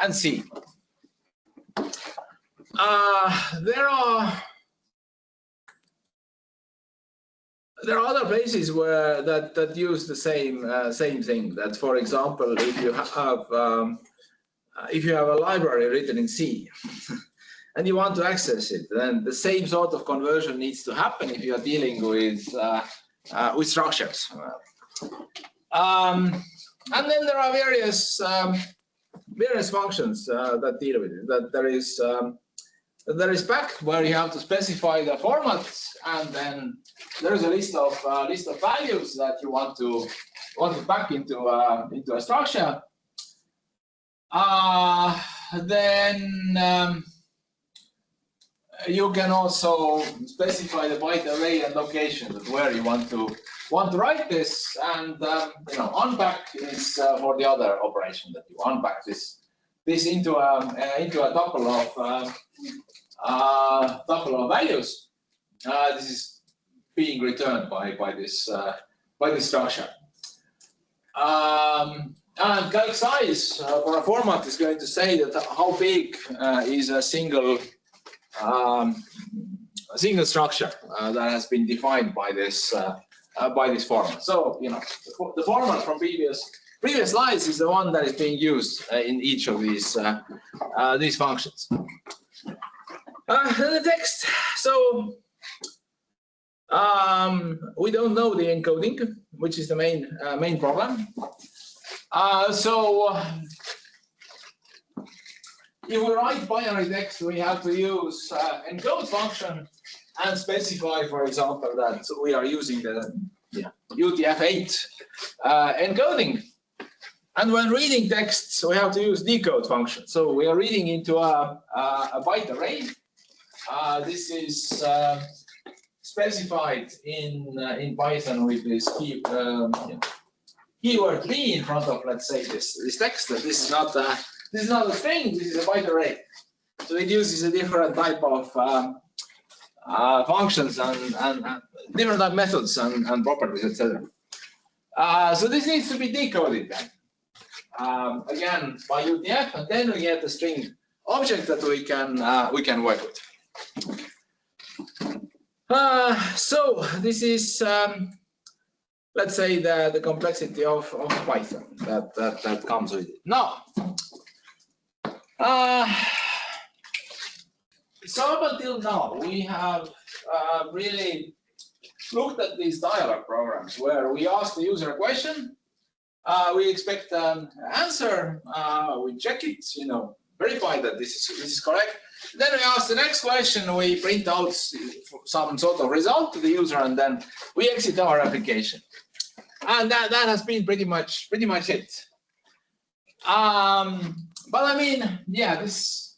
and C. There are other places where that use the same thing. That, for example, if you have a library written in C and you want to access it, then the same sort of conversion needs to happen if you are dealing with structures. And then there are various functions that deal with it. That there is pack, where you have to specify the format, and then there is a list of values that you want to pack into a structure. Then you can also specify the byte array and location of where you want to write this, and you know, unpack is for the other operation, that you unpack this into a tuple of values. This is being returned by this structure. And calc size for a format is going to say that how big is a single structure that has been defined by this format. So, you know, the format from previous slides is the one that is being used in each of these functions. The text. So We don't know the encoding, which is the main problem. So if we write binary text, we have to use encode function and specify, for example, that we are using the UTF-8 encoding. And when reading texts, we have to use decode function. So we are reading into a byte array. This is specified in Python with this keyword B in front of, let's say, this text. That this is not a string. This is a byte array. So it uses a different type of functions and different type methods and properties, etc. So this needs to be decoded then. Again by UTF, and then we get a string object that we can work with. So this is let's say the complexity of Python that comes with it. Now, so up until now we have really looked at these dialog programs where we ask the user a question. We expect an answer. We check it, verify that this is correct. Then we ask the next question. We print out some sort of result to the user, and then we exit our application. And that has been pretty much it. But I mean, yeah, this.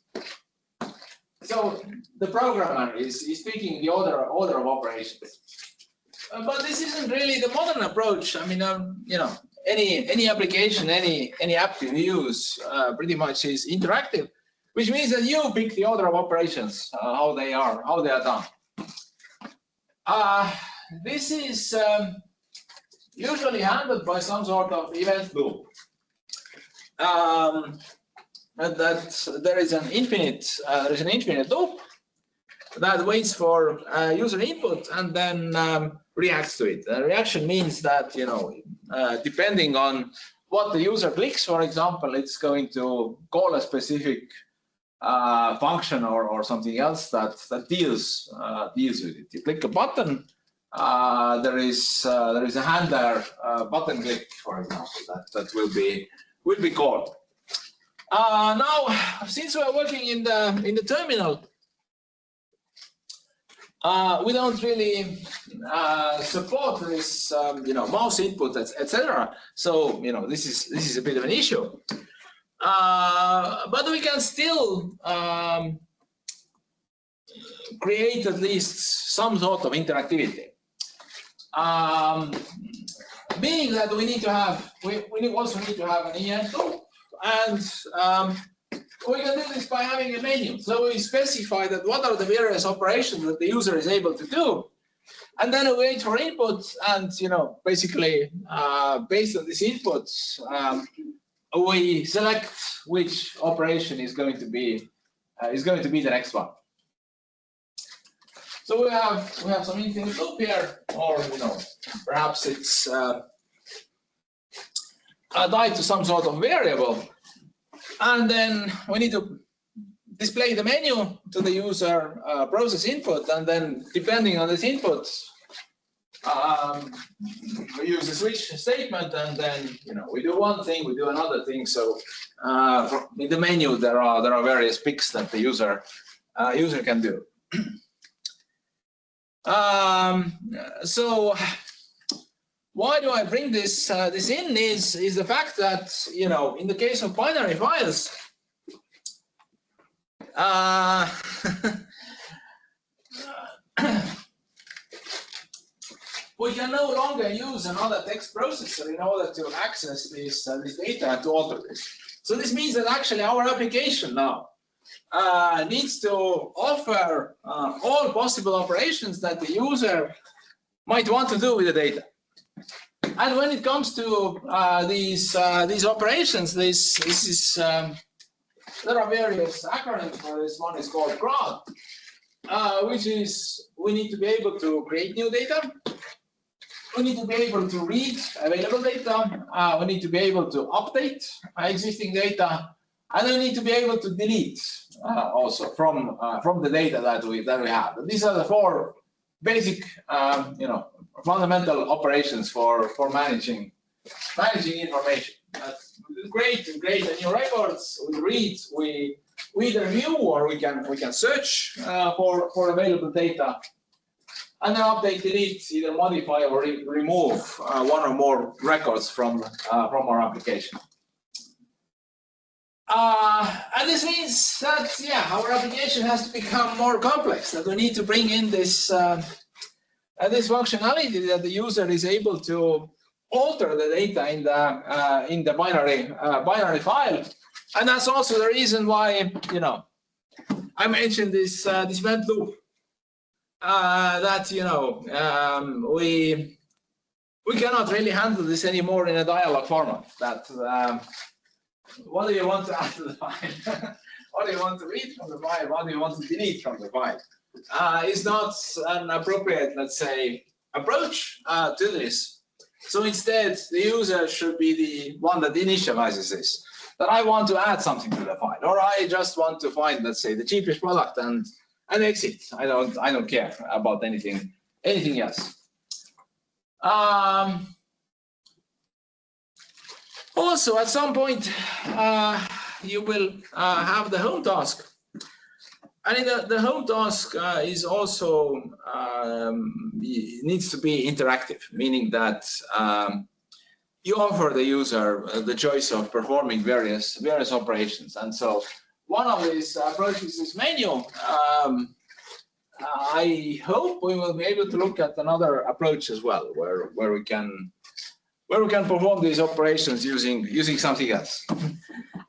So the programmer is speaking the order of operations. But this isn't really the modern approach. I mean, any application, any app you use, pretty much is interactive, which means that you pick the order of operations, how they are done. This is usually handled by some sort of event loop. That there is an infinite loop that waits for user input and then reacts to it. Reaction means that depending on what the user clicks, for example, it's going to call a specific function or something else that deals with it. You click a button, there is a handler button click, for example, that will be called. Now, since we are working in the terminal, we don't really support this, mouse input, etc. So, this is a bit of an issue. But we can still create at least some sort of interactivity. Meaning that we also need to have an EN loop, and we can do this by having a menu. So we specify that what are the various operations that the user is able to do, and then we wait for input, and basically based on these inputs, we select which operation is going to be the next one. So we have some infinite loop here, or perhaps it's tied to some sort of variable, and then we need to display the menu to the user process input, and then depending on this input, we use a switch statement, and then we do one thing, we do another thing. So in the menu there are various picks that the user can do. So why do I bring this in is the fact that in the case of binary files, we can no longer use another text processor in order to access this data and to alter this. So this means that actually our application now needs to offer all possible operations that the user might want to do with the data. And when it comes to these operations, this is there are various acronyms for this. One is called CRUD, which is we need to be able to create new data. We need to be able to read available data. We need to be able to update existing data, and we need to be able to delete also from the data that we have. And these are the four basic, fundamental operations for managing information. That's great. And new records we read, we either view or we can search for available data, and then update, delete, either modify or remove one or more records from our application. And this means that our application has to become more complex. That we need to bring in this this functionality that the user is able to alter the data in the binary file, and that's also the reason why I mentioned this event loop. That we cannot really handle this anymore in a dialog format. That what do you want to add to the file? What do you want to read from the file? What do you want to delete from the file? Is not an appropriate, let's say, approach to this. So instead, the user should be the one that initializes this. That I want to add something to the file, or I just want to find, let's say, the cheapest product and exit. I don't care about anything else. Also, at some point, you will have the home task. And the home task is also needs to be interactive, meaning that you offer the user the choice of performing various operations. And so one of these approaches is menu. I hope we will be able to look at another approach as well, where we can perform these operations using something else.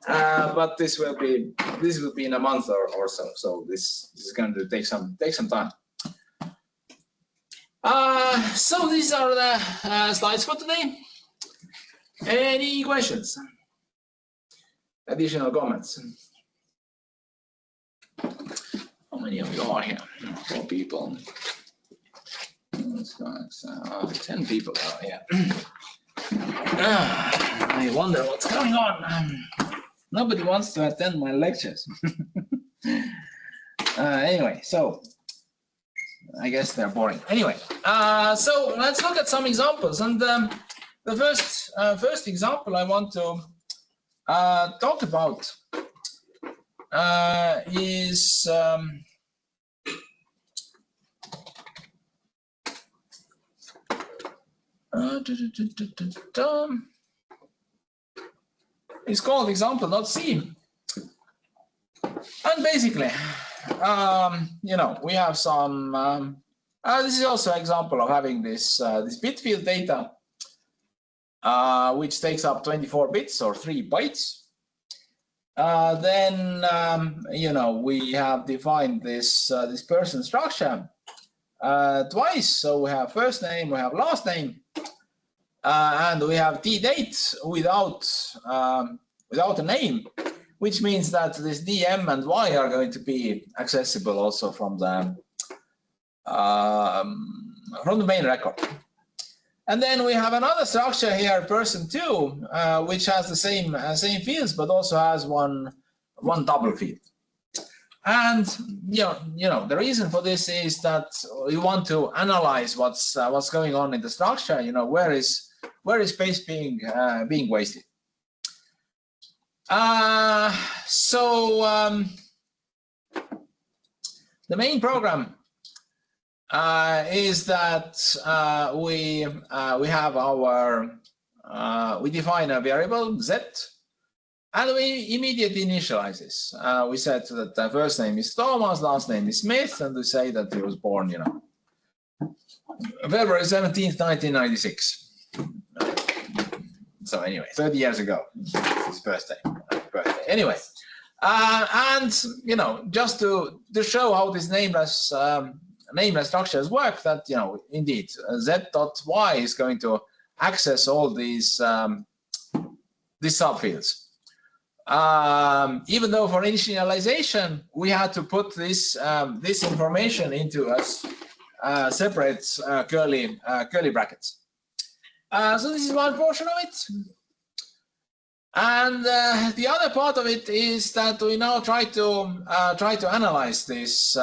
But this will be in a month or so. So this is going to take some time. So these are the slides for today. Any questions? Additional comments? How many of you are here? 4 people. 10 people are here. I wonder what's going on. Nobody wants to attend my lectures. Anyway, so I guess they're boring. Anyway, so let's look at some examples. And the first example I want to talk about is it's called example.c. And basically, we have some, this is also an example of having this bit field data, which takes up 24 bits or 3 bytes. Then, we have defined this person structure twice. So we have first name, we have last name, and we have date without a name, which means that this DM and Y are going to be accessible also from the main record. And then we have another structure here, person2, which has the same fields, but also has one double field. And the reason for this is that you want to analyze what's going on in the structure. Where is space being wasted. So the main program is that we have we define a variable z, and we immediately initialize this. We said that the first name is Thomas, last name is Smith, and we say that he was born, February 17th, 1996. So anyway, 30 years ago, his birthday. Anyway, and just to show how this nameless structures work, that indeed z.y is going to access all these subfields. Even though for initialization we had to put this information into a separate curly brackets. So this is one portion of it. And the other part of it is that we now try to analyze this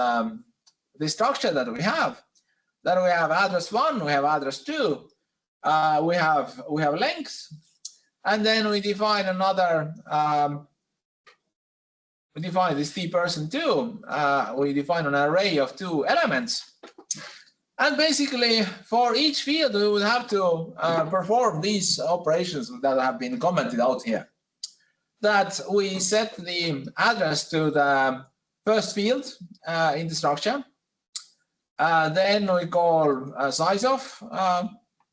structure that we have. Then we have address 1, we have address 2, we have length, and then we define another. We define this tPerson2. We define an array of 2 elements. And basically, for each field, we would have to perform these operations that have been commented out here. That we set the address to the first field in the structure. Then we call size of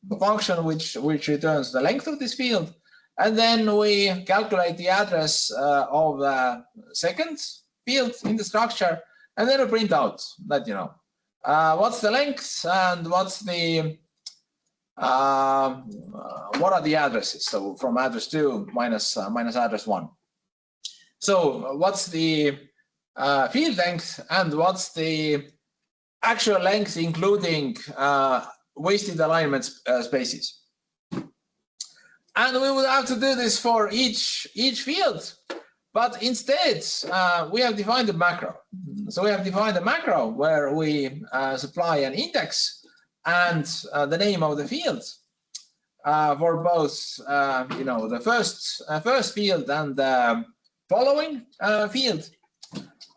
the function which returns the length of this field. And then we calculate the address of the second field in the structure. And then we print out that, you know, what's the length and what's the what are the addresses? So from address 2 minus address 1. So what's the field length and what's the actual length, including wasted alignment spaces? And we would have to do this for each field. But instead, we have defined a macro. So we have defined a macro where we supply an index and the name of the field for both, you know, the first field and the following field.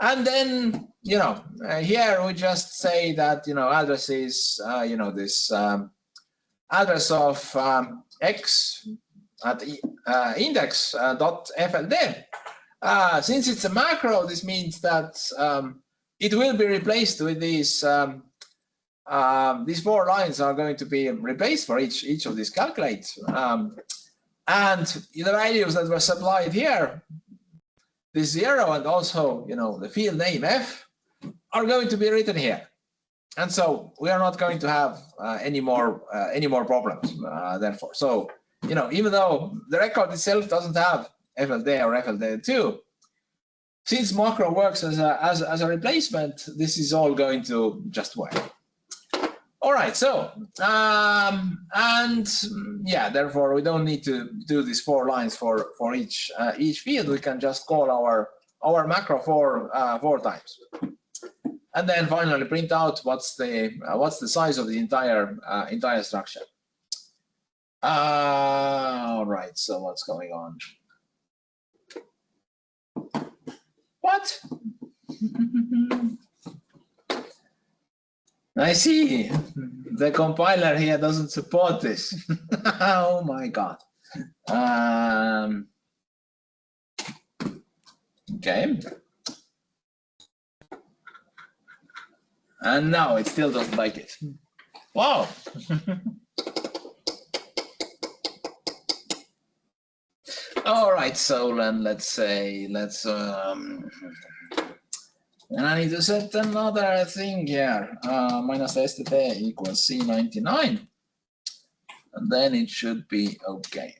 And then, you know, here we just say that, you know, address is, you know, this address of x at index.fld. Since it's a macro, this means that it will be replaced with these 4 lines are going to be replaced for each of these calculate. And the values that were supplied here, this 0 and also, you know, the field name f are going to be written here. And so we are not going to have any more problems therefore. So, you know, even though the record itself doesn't have FLD or FLD2, since macro works as a replacement, this is all going to just work. All right, so and yeah, therefore we don't need to do these 4 lines for each field. We can just call our macro 4 times, and then finally print out what's the size of the entire structure. All right, so what's going on? What? I see. The compiler here doesn't support this. Oh my God. Okay. And now it still doesn't like it. Wow. All right, so then let's and I need to set another thing here, minus STT equals C99, and then it should be okay.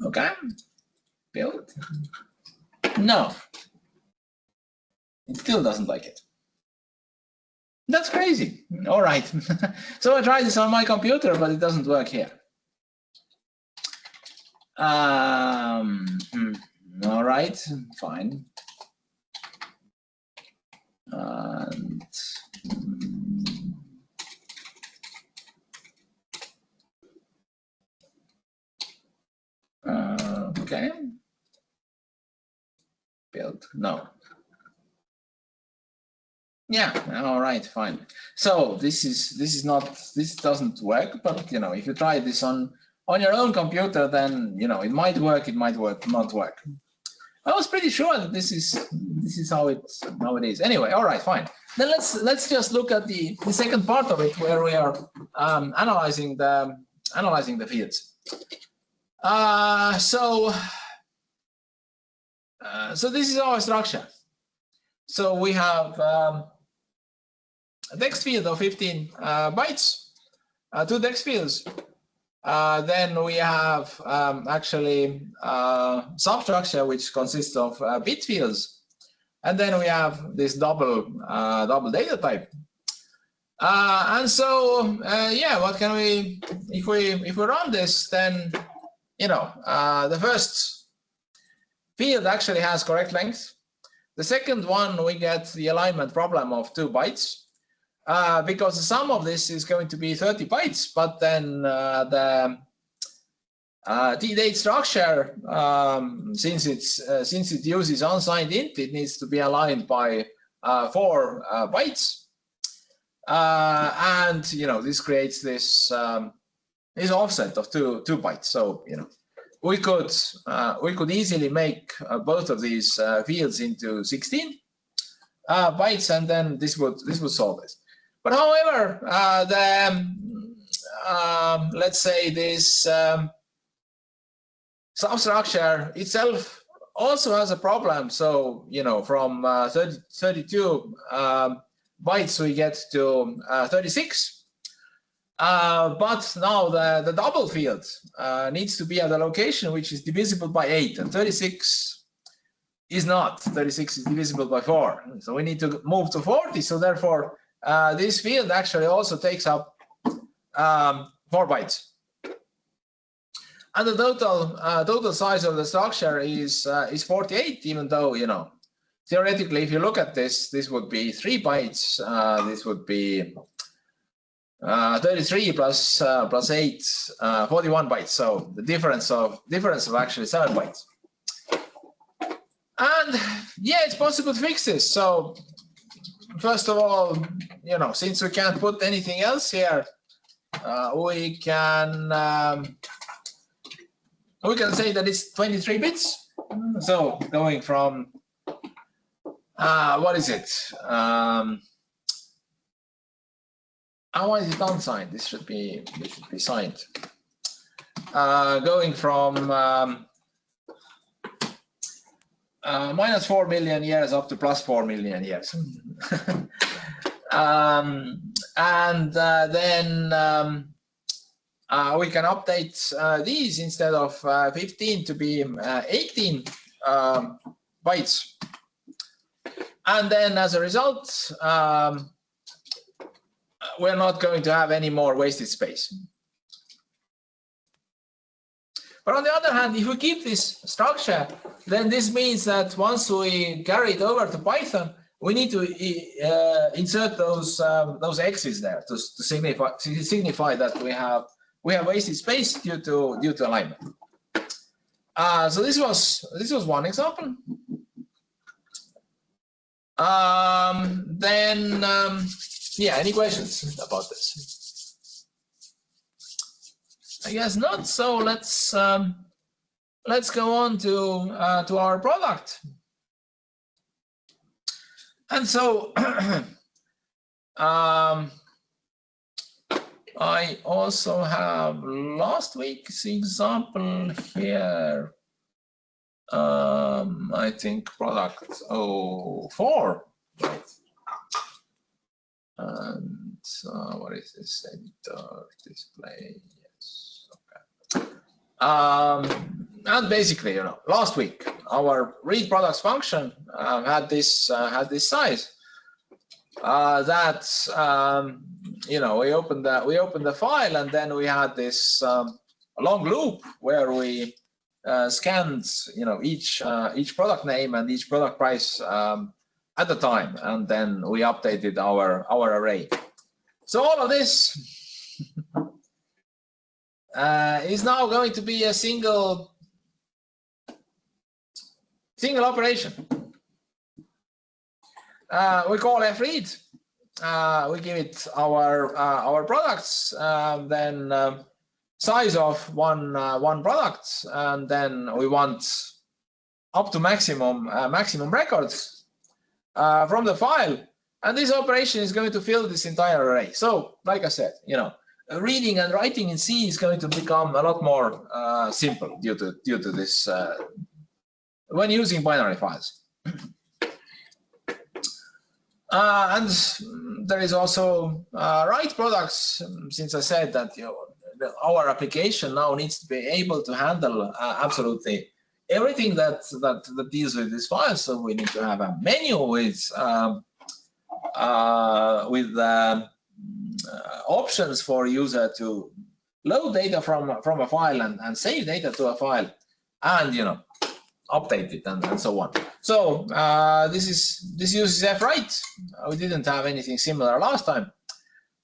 Okay, build. No, it still doesn't like it. That's crazy. All right, so I tried this on my computer, but it doesn't work here. All right, fine. And okay. Build. No. Yeah. All right. Fine. So this doesn't work. But you know, if you try this on your own computer, then you know it might work. It might work. Not work. I was pretty sure that this is how it is. Anyway. All right. Fine. Then let's just look at the second part of it, where we are analyzing the fields. So this is our structure. So we have a text field of 15 bytes, 2 text fields. Then we have actually substructure which consists of bit fields, and then we have this double data type. And so yeah, what can we if we run this, then you know the first field actually has correct length. The second one, we get the alignment problem of 2 bytes. Because the sum of this is going to be 30 bytes, but then the date structure, since it uses unsigned int, it needs to be aligned by 4 bytes, and this creates this offset of 2 bytes. So we could easily make both of these fields into 16 bytes, and then this would solve this. But however, let's say this substructure itself also has a problem. So from 32 bytes we get to 36. But now the double field needs to be at a location which is divisible by 8, and 36 is not. 36 is divisible by 4. So we need to move to 40. So therefore, this field actually also takes up 4 bytes. And the total size of the structure is 48, even though, theoretically, if you look at this, this would be 3 bytes. This would be 33 plus 8, 41 bytes. So the difference of actually 7 bytes. And yeah, it's possible to fix this. So first of all, since we can't put anything else here, we can say that it's 23 bits. So going from what is it? Why is it unsigned? This should be signed. Going from minus 4 million years up to plus 4 million years. And then we can update these instead of 15 to be 18 bytes. And then as a result, we're not going to have any more wasted space. But on the other hand, if we keep this structure, then this means that once we carry it over to Python, we need to insert those x's there to signify that we have wasted space due to alignment. So this was one example. Yeah, any questions about this? I guess not. So let's go on to our product. And so I also have last week's example here. I think product 04, right? And what is this? Editor, display. Yes. Okay. And basically, last week our read products function had this size. We opened the file, and then we had this long loop where we scanned each product name and each product price at the time, and then we updated our array. So all of this is now going to be a single operation. We call fread. We give it our products, then size of one product, and then we want up to maximum records from the file, and this operation is going to fill this entire array. So, like I said, reading and writing in C is going to become a lot more simple due to this when using binary files. And there is also write products, since I said that our application now needs to be able to handle absolutely everything that deals with this file. So we need to have a menu with options for user to load data from a file and save data to a file, and update it and so on. So this uses fwrite. We didn't have anything similar last time,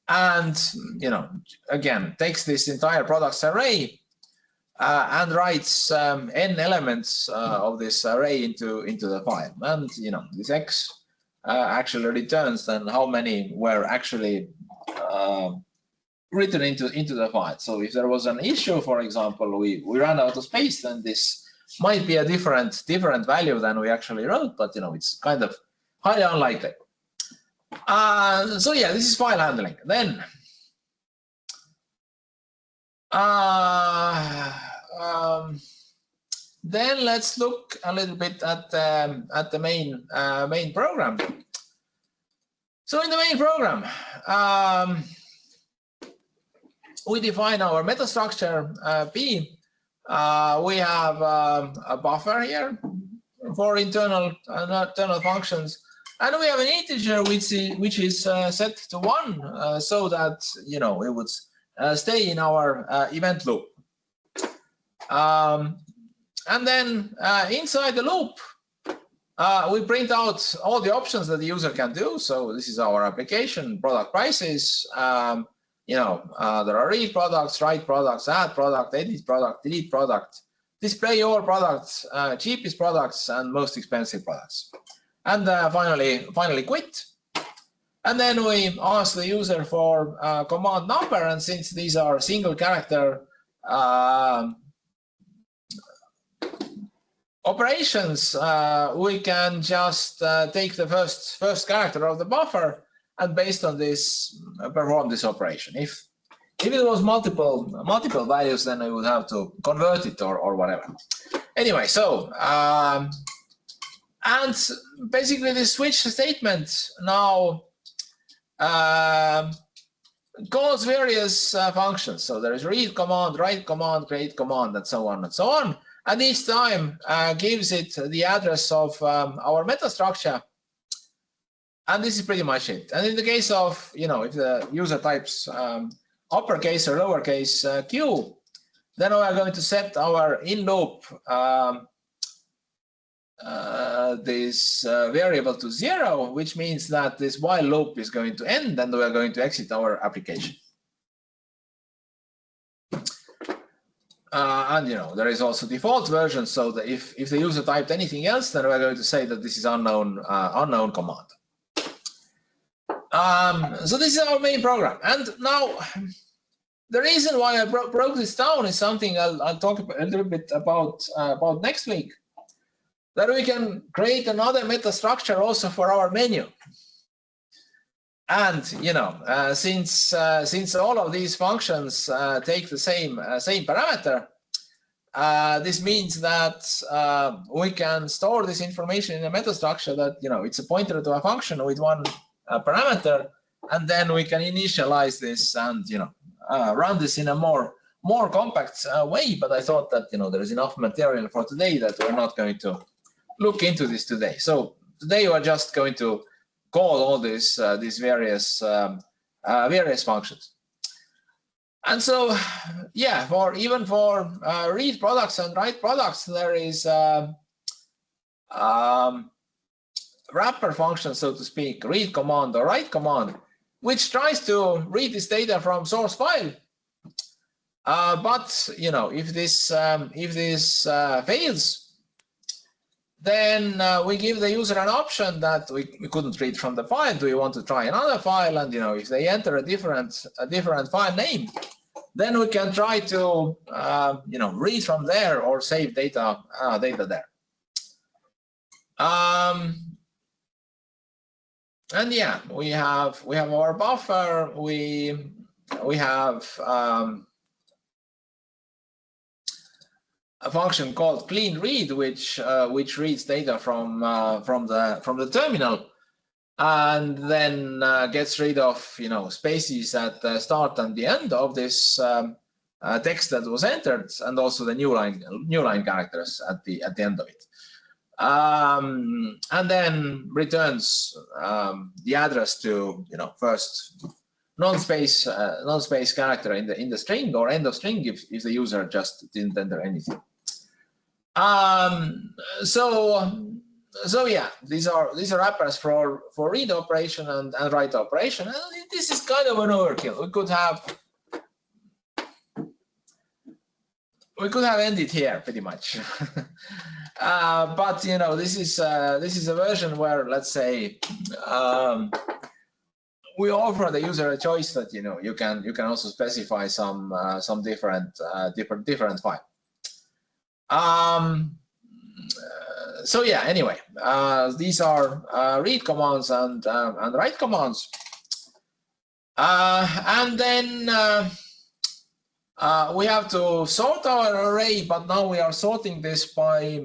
and again takes this entire products array and writes n elements of this array into the file, and this x actually returns then how many were actually written into the file. So if there was an issue, for example, we ran out of space, then this might be a different value than we actually wrote, but it's kind of highly unlikely. So yeah, this is file handling. Then let's look a little bit at the main program. So in the main program, we define our meta structure P. We have a buffer here for internal functions, and we have an integer which is set to 1, so that it would stay in our event loop. And then inside the loop, we print out all the options that the user can do. So this is our application, product prices. There are read products, write products, add product, edit product, delete product, display all products, cheapest products, and most expensive products. And finally quit. And then we ask the user for command number, and since these are single character operations, we can just take the first character of the buffer, and based on this perform this operation. If it was multiple values, then I would have to convert it or whatever. Anyway, so and basically the switch statement now calls various functions. So there is read command, write command, create command, and so on and so on. And each time gives it the address of our meta structure. And this is pretty much it. And in the case of, if the user types uppercase or lowercase q, then we are going to set our in loop this variable to 0, which means that this while loop is going to end, and we are going to exit our application. And there is also default version, so that if the user typed anything else, then we're going to say that this is unknown command. So this is our main program. And now the reason why I broke this down is something I'll talk a little bit about next week. That we can create another meta structure also for our menu. And since all of these functions take the same parameter, this means that we can store this information in a meta structure that it's a pointer to a function with one parameter, and then we can initialize this and run this in a more compact way. But I thought that there is enough material for today that we're not going to look into this today. So today we're just going to call all these various functions. And so, yeah, even for read products and write products, there is wrapper function, so to speak, read command or write command, which tries to read this data from source file. But if this fails, then we give the user an option that we couldn't read from the file. Do you want to try another file? And if they enter a different file name, then we can try to read from there or save data there. And yeah, we have our buffer. We have a function called clean read, which reads data from the terminal, and then gets rid of spaces at the start and the end of this text that was entered, and also the new line characters at the end of it, and then returns the address to first non-space character in the string, or end of string if the user just didn't enter anything. So yeah, these are wrappers for read operation and write operation. And this is kind of an overkill. We could have ended here pretty much. But you know, this is a version where, let's say, we offer the user a choice that, you know, you can also specify some different file. So yeah, anyway, these are read commands and write commands. And then we have to sort our array, but now we are sorting this by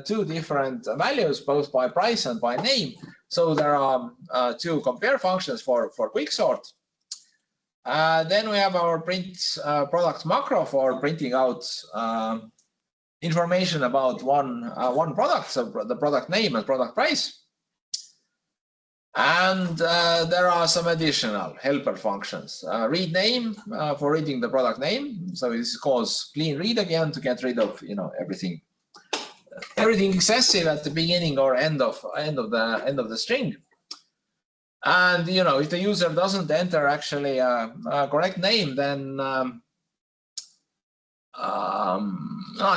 two different values, both by price and by name. So there are two compare functions for quicksort. Then we have our print product macro for printing out information about one product, so the product name and product price. And there are some additional helper functions. Read name for reading the product name. So this calls clean read again to get rid of, you know, everything excessive at the beginning or end of the string. And you know, if the user doesn't enter actually a correct name, then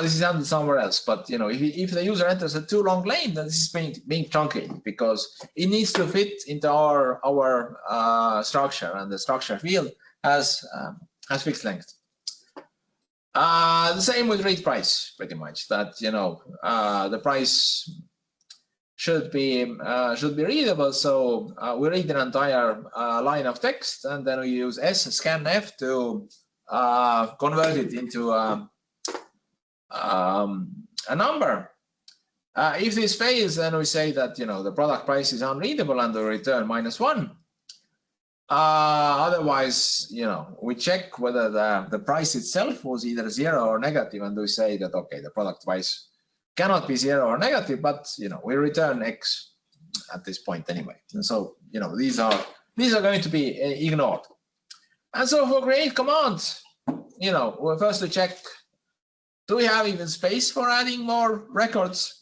this is handled somewhere else. But you know, if the user enters a too long lane, then this is being truncated because it needs to fit into our structure, and the structure field has fixed length. The same with read price, pretty much. That, you know, the price should be readable. So we read an entire line of text, and then we use scanf to convert it into a number. If this fails, then we say that, you know, the product price is unreadable and we return -1. Otherwise, you know, we check whether the price itself was either 0 or negative, and we say that, okay, the product price cannot be 0 or negative, but, you know, we return X at this point anyway. And so, you know, these are going to be ignored. And so for create commands, you know, well, first we check, do we have even space for adding more records?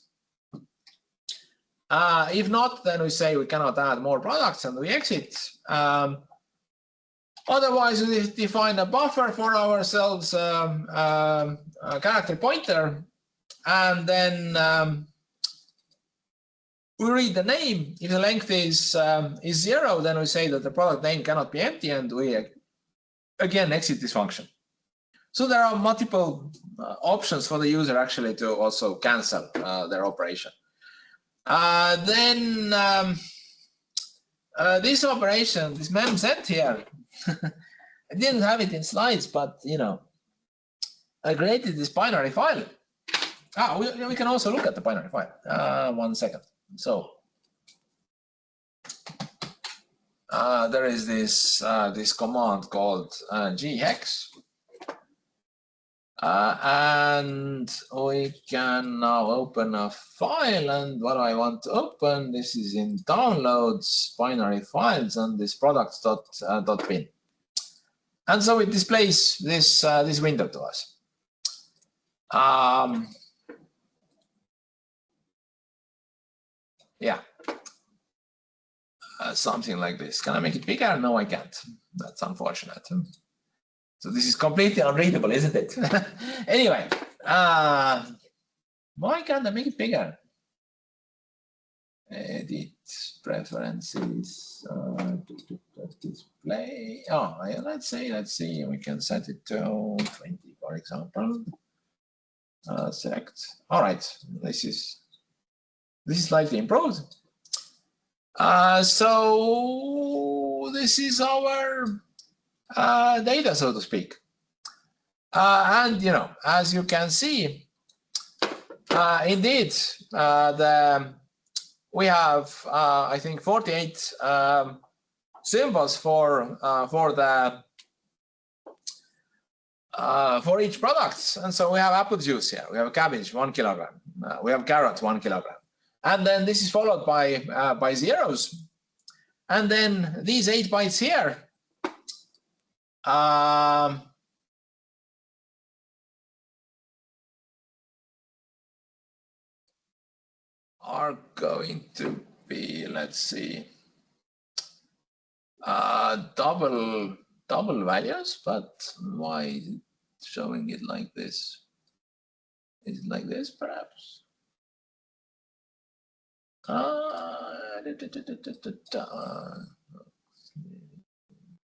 If not, then we say we cannot add more products and we exit. Otherwise, we define a buffer for ourselves, a character pointer, and then we read the name. If the length is 0, then we say that the product name cannot be empty, and we again exit this function. So there are multiple options for the user actually to also cancel their operation. Then this operation, this mem set here, I didn't have it in slides, but you know, I created this binary file. We can also look at the binary file. 1 second. So there is this command called ghex. And we can now open a file, and what I want to open, this is in downloads, binary files, and this products.bin. And so it displays this window to us. Yeah, something like this. Can I make it bigger? No, I can't. That's unfortunate. So this is completely unreadable, isn't it? Anyway, why can't I make it bigger? Edit preferences, display. Oh, let's see. We can set it to 20, for example. Select. All right. This is slightly improved. So this is our data, so to speak. And you know, as you can see, indeed, we have I think 48 symbols for each product. And so we have apple juice here, we have cabbage 1 kilogram, we have carrot 1 kilogram, and then this is followed by zeros, and then these 8 bytes here. are going to be, let's see, double values, but why is it showing it like this? Is it like this, perhaps?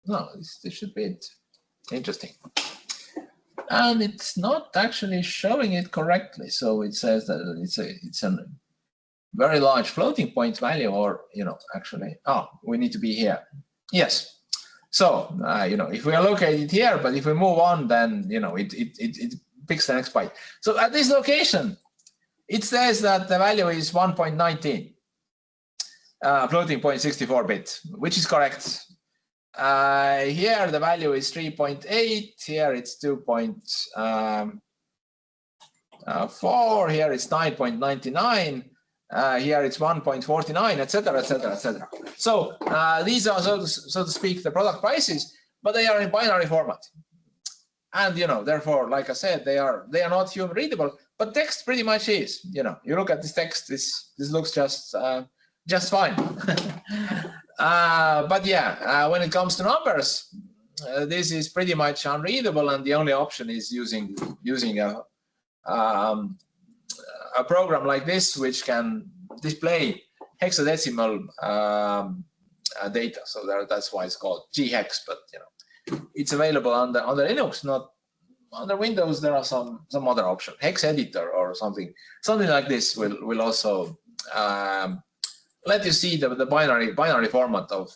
No, this should be it. Interesting. And it's not actually showing it correctly. So it says that it's a very large floating point value, or, actually, we need to be here. Yes. So, if we are located here, but if we move on, then, it picks the next byte. So at this location, it says that the value is 1.19, floating point 64-bit, which is correct. Here the value is 3.8, here it's 2.4, here it's 9.99, here it's 1.49, etc., etc., etc. So these are, so to speak, the product prices, but they are in binary format. And, therefore, like I said, they are not human readable, but text pretty much is. You look at this text, this looks just fine. But yeah, when it comes to numbers, this is pretty much unreadable, and the only option is using a program like this, which can display hexadecimal data. So that's why it's called ghex. But it's available under Linux, not under Windows. There are some other option, hex editor or something like this will also let you see the binary format of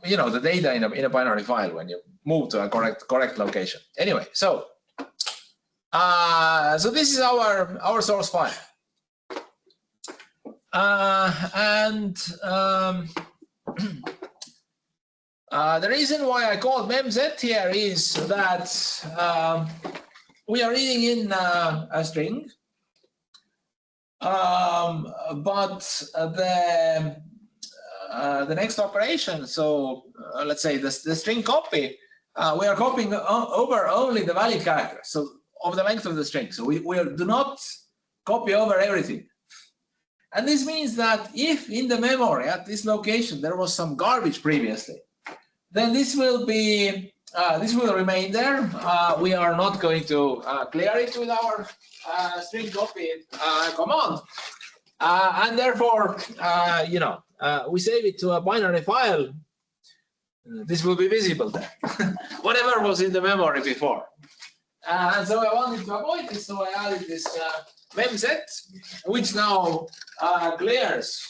the data in a binary file when you move to a correct location. Anyway, so this is our source file, and the reason why I called memz here is that we are reading in a string. But the next operation, so let's say the string copy, we are copying over only the valid character, so of the length of the string. So we do not copy over everything. And this means that if in the memory at this location there was some garbage previously, then this will remain there. We are not going to clear it with our string copy command, and therefore, we save it to a binary file. This will be visible there, whatever was in the memory before. And so I wanted to avoid this, so I added this memz, which now clears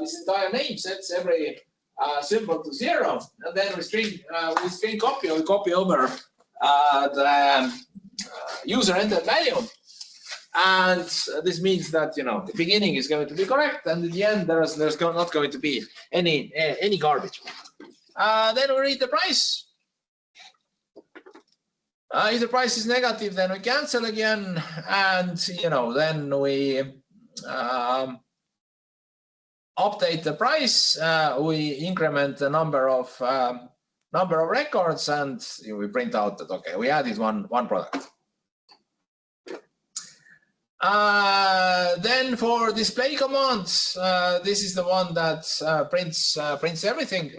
this entire name, sets every symbol to 0, and then we string copy, we copy over the user entered value. And this means that the beginning is going to be correct, and at the end there's not going to be any garbage. Then we read the price. If the price is negative, then we cancel again, and then we update the price. We increment the number of records, and we print out that okay, we added one product. Then for display commands, this is the one that prints everything.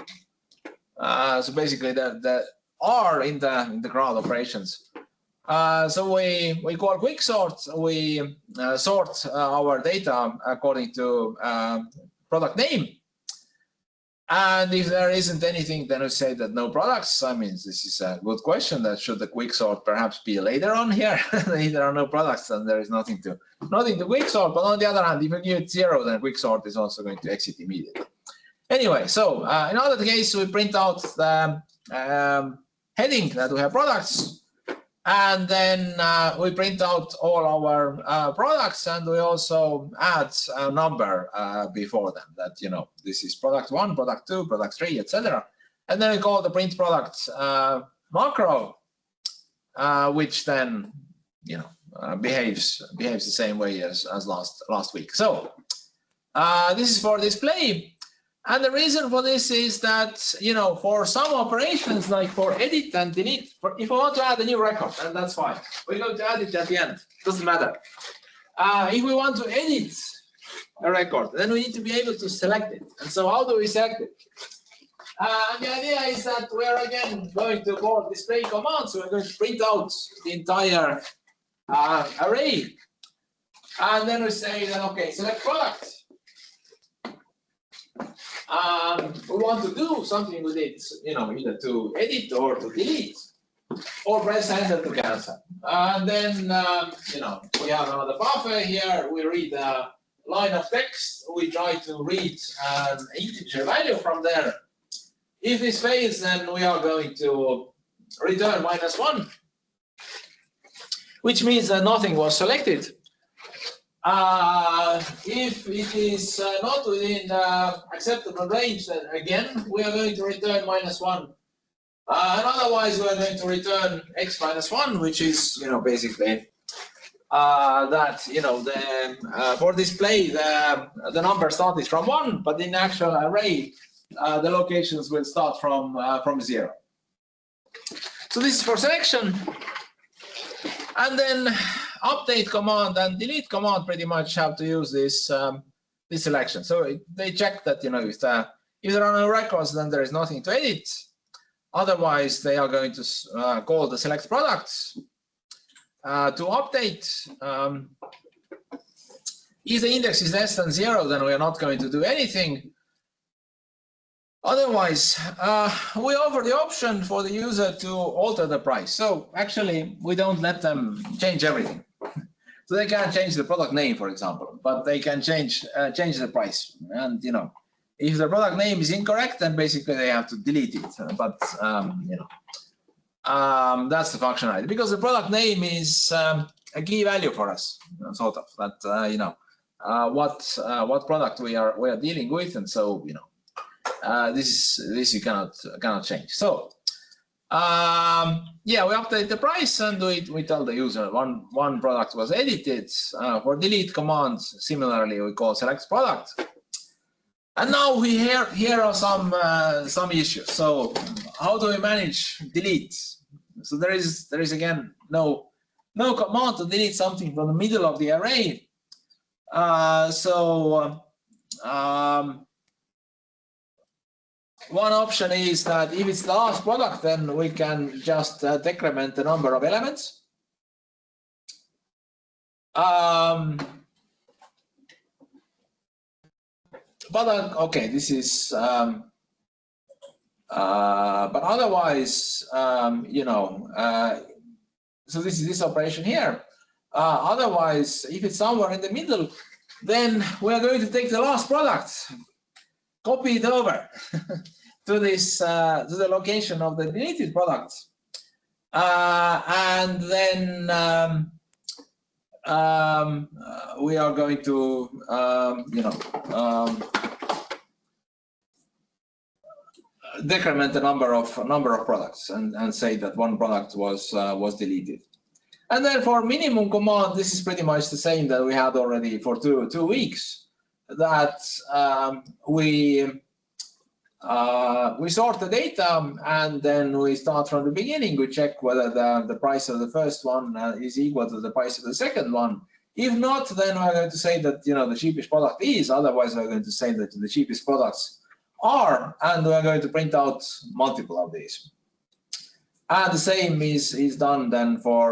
So basically, the R in the crowd operations. So we call quicksort. We sort our data according to product name. And if there isn't anything, then we say that no products. I mean, this is a good question. That should the quicksort perhaps be later on here? If there are no products, then there is nothing to quicksort. But on the other hand, if you give it 0, then quicksort is also going to exit immediately. Anyway, so in other case, we print out the heading that we have products, and then we print out all our products, and we also add a number before them that, this is product 1, product 2, product 3, etc. And then we call the print product macro, which then, behaves the same way as last week. So this is for display. And the reason for this is that, for some operations, like for edit and delete, if I want to add a new record, then that's fine. We're going to add it at the end. Doesn't matter. if we want to edit a record, then we need to be able to select it. And so how do we select it? The idea is that we are again going to call display command. So we're going to print out the entire array. And then we say that, okay, select product. We want to do something with it, either to edit or to delete, or press enter to cancel. And then, we have another buffer here. We read a line of text. We try to read an integer value from there. If this fails, then we are going to return -1, which means that nothing was selected. If it is not within acceptable range, then again we are going to return -1. And otherwise, we are going to return x -1, which is basically that for display the number started from 1, but in the actual array the locations will start from 0. So this is for selection, and then update command and delete command pretty much have to use this this selection. So they check that if there are no records, then there is nothing to edit. Otherwise, they are going to call the select products to update. If the index is less than 0, then we are not going to do anything. Otherwise, we offer the option for the user to alter the price. So actually, we don't let them change everything. So they can't change the product name, for example, but they can change the price. And if the product name is incorrect, then basically they have to delete it. But that's the functionality, because the product name is a key value for us, sort of. That what product we are dealing with, and so this you cannot change. So yeah, we update the price and we tell the user one product was edited. For delete commands, similarly, we call select product. And now here are some issues. So how do we manage delete? So there is again no command to delete something from the middle of the array. One option is that if it's the last product, then we can just decrement the number of elements. But okay, this is. But otherwise, so this is this operation here. Otherwise, if it's somewhere in the middle, then we are going to take the last product, copy it over to this to the location of the deleted product, and then we are going to decrement the number of products and say that one product was deleted. And then for minimum command, this is pretty much the same that we had already for two weeks. That we sort the data, and then we start from the beginning. We check whether the price of the first one is equal to the price of the second one. If not, then we're going to say that the cheapest product is. Otherwise, we're going to say that the cheapest products are, and we're going to print out multiple of these. And the same is done then for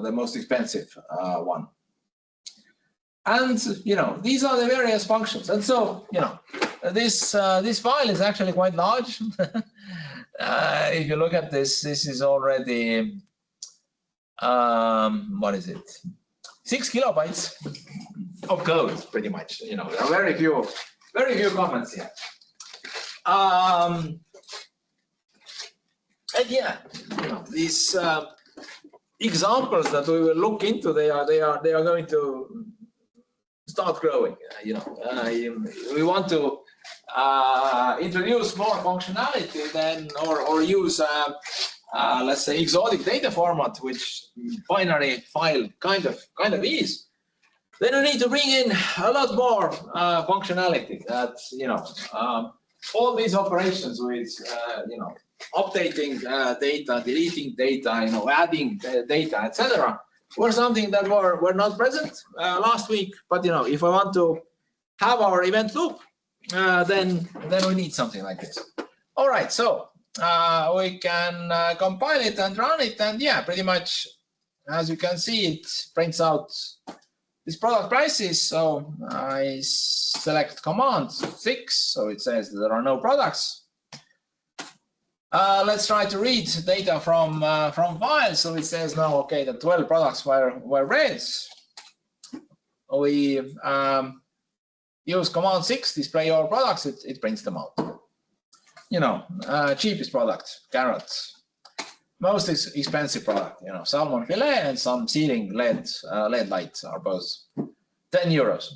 the most expensive one. And these are the various functions. And so this file is actually quite large. If you look at this, this is already what is it? 6 kilobytes of code, pretty much. There are very few comments here. And yeah, these examples that we will look into, they are going to start growing. We want to introduce more functionality then, or use let's say exotic data format, which binary file kind of is. Then we need to bring in a lot more functionality. That all these operations with updating data, deleting data, adding data, etc. were something that were not present last week. But if I want to have our event loop, then we need something like this. All right, so we can compile it and run it, and yeah, pretty much as you can see, it prints out these product prices. So I select command 6, so it says that there are no products. Let's try to read data from files. So it says now, okay, the 12 products were read. We use command 6, display all products. It prints them out. Cheapest product, carrots. Most expensive product, salmon fillet and some ceiling LED lights are both 10 euros.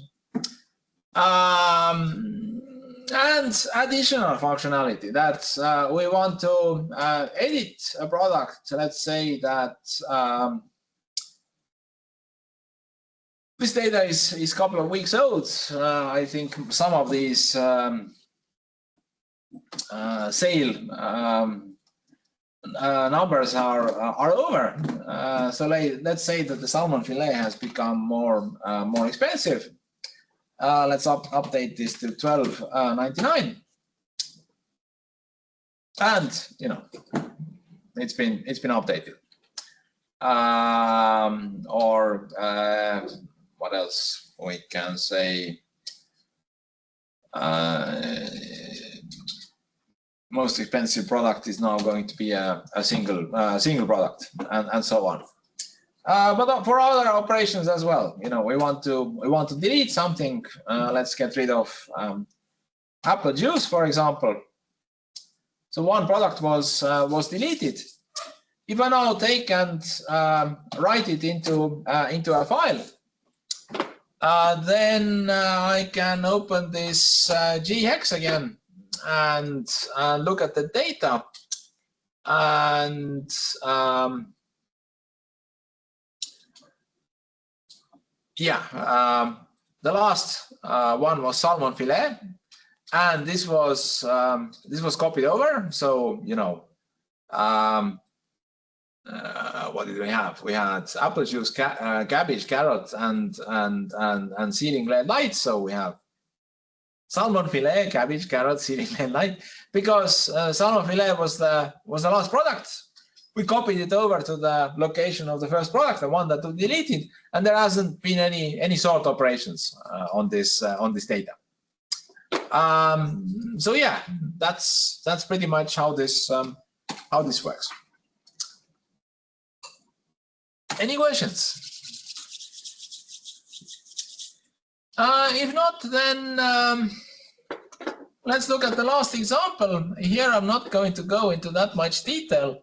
And additional functionality that we want to edit a product. Let's say that this data is a couple of weeks old. I think some of these sale numbers are over. So let's say that the salmon fillet has become more expensive. Let's update this to 12.99, and it's been updated. Or what else we can say? Most expensive product is now going to be a single product, and so on. But for other operations as well, we want to delete something. Let's get rid of apple juice, for example. So one product was deleted. If I now take and write it into a file, then I can open this ghex again and look at the data, and the last one was salmon fillet, and this was copied over. So what did we have? We had apple juice, cabbage, carrot, and ceiling LED lights. So we have salmon fillet, cabbage, carrot, ceiling LED light, because salmon fillet was the last product. We copied it over to the location of the first product, the one that we deleted, and there hasn't been any sort operations on this data. So yeah, that's pretty much how this works. Any questions? If not, then let's look at the last example. Here I'm not going to go into that much detail.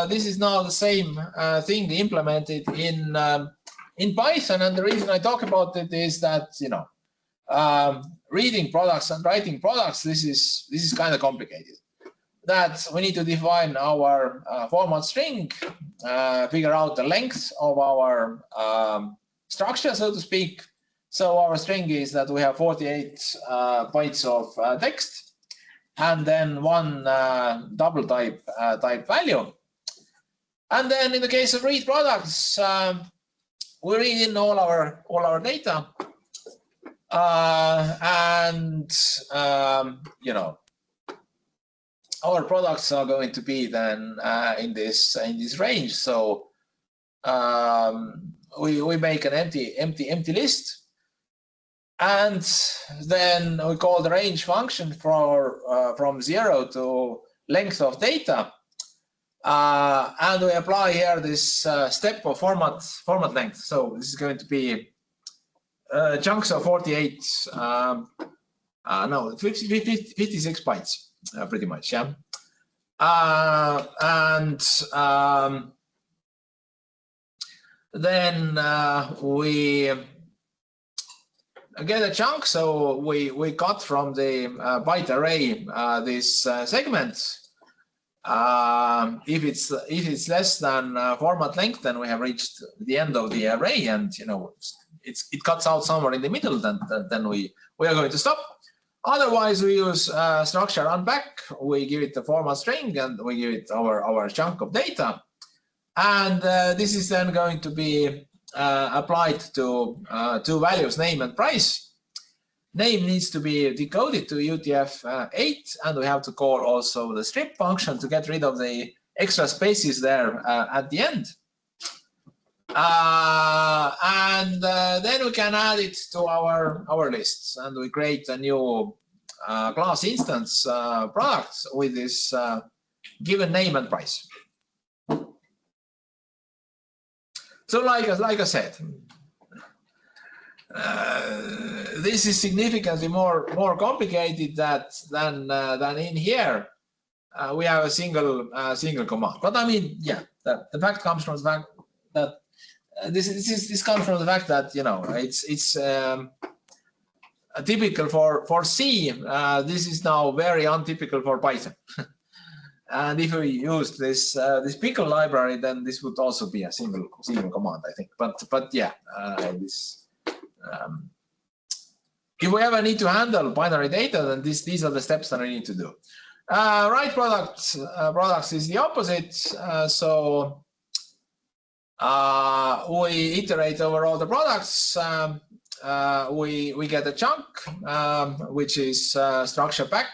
This is now the same thing implemented in Python, and the reason I talk about it is that reading products and writing products, this is kind of complicated. That we need to define our format string, figure out the length of our structure, so to speak. So our string is that we have 48 bytes of text, and then one double type value. And then in the case of read products, we read in all our data, and our products are going to be then in this range. So we make an empty list, and then we call the range function from 0 to length of data, and we apply here this step of format length. So this is going to be chunks of 56 bytes. Pretty much, yeah. And then we get a chunk. So we got from the byte array this segment. If it's less than format length, then we have reached the end of the array, and it cuts out somewhere in the middle. Then we are going to stop. Otherwise, we use structure unpack. We give it the format string, and we give it our chunk of data. And this is then going to be applied to two values, name and price. Name needs to be decoded to UTF-8, and we have to call also the strip function to get rid of the extra spaces there at the end. And then we can add it to our lists, and we create a new class instance product with this given name and price. So like I said, this is significantly more complicated than in here. We have a single command. But I mean, yeah, the fact comes from the fact that this comes from the fact that, you know, it's typical for C. This is now very untypical for Python. And if we use this pickle library, then this would also be a single command, I think. But yeah, if we ever need to handle binary data, then these are the steps that we need to do. Write products is the opposite. So we iterate over all the products. We get a chunk, which is structure pack.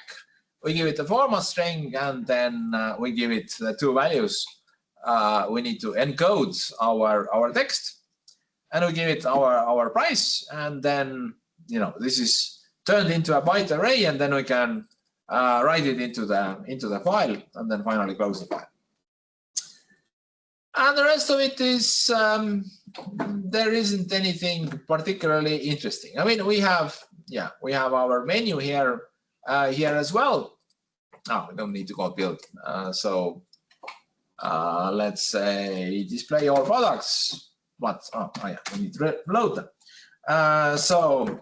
We give it a format string, and then we give it the two values. We need to encode our text, and we give it our price, and then, you know, this is turned into a byte array, and then we can write it into the file, and then finally close the file. And the rest of it is there isn't anything particularly interesting. I mean, we have our menu here as well. Oh, we don't need to call build. So let's say display all products. What? Oh yeah, we need to load them. So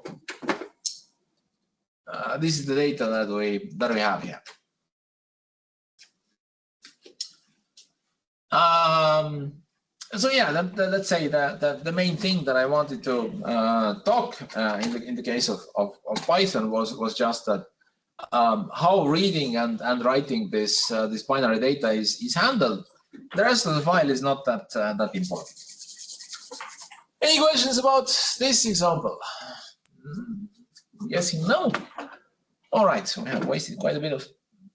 this is the data that we have here. So yeah, let's say the main thing that I wanted to talk in the case of Python was just that how reading and writing this binary data is handled. The rest of the file is not that important. Any questions about this example? I'm guessing no. All right, so we have wasted quite a bit of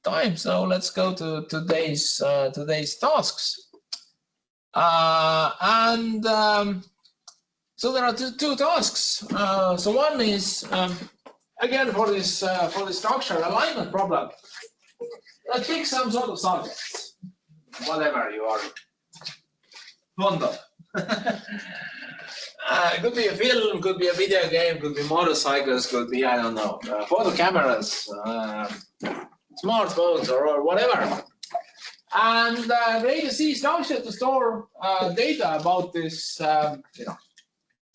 time, so let's go to today's tasks. So there are two tasks. So one is again for this structure alignment problem. Pick some sort of subject, whatever you are fond of. It could be a film, could be a video game, could be motorcycles, could be, I don't know, photo cameras, smartphones, or whatever. And create a C structure to store data about this,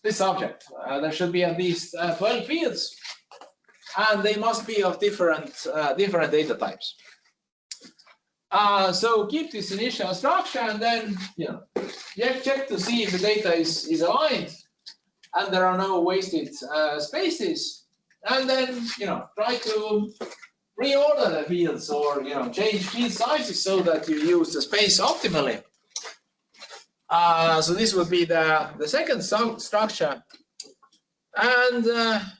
this object. There should be at least 12 fields, and they must be of different data types. So keep this initial structure, and then check to see if the data is aligned, and there are no wasted spaces. And then try to reorder the fields, or change field sizes so that you use the space optimally. So this would be the second structure, and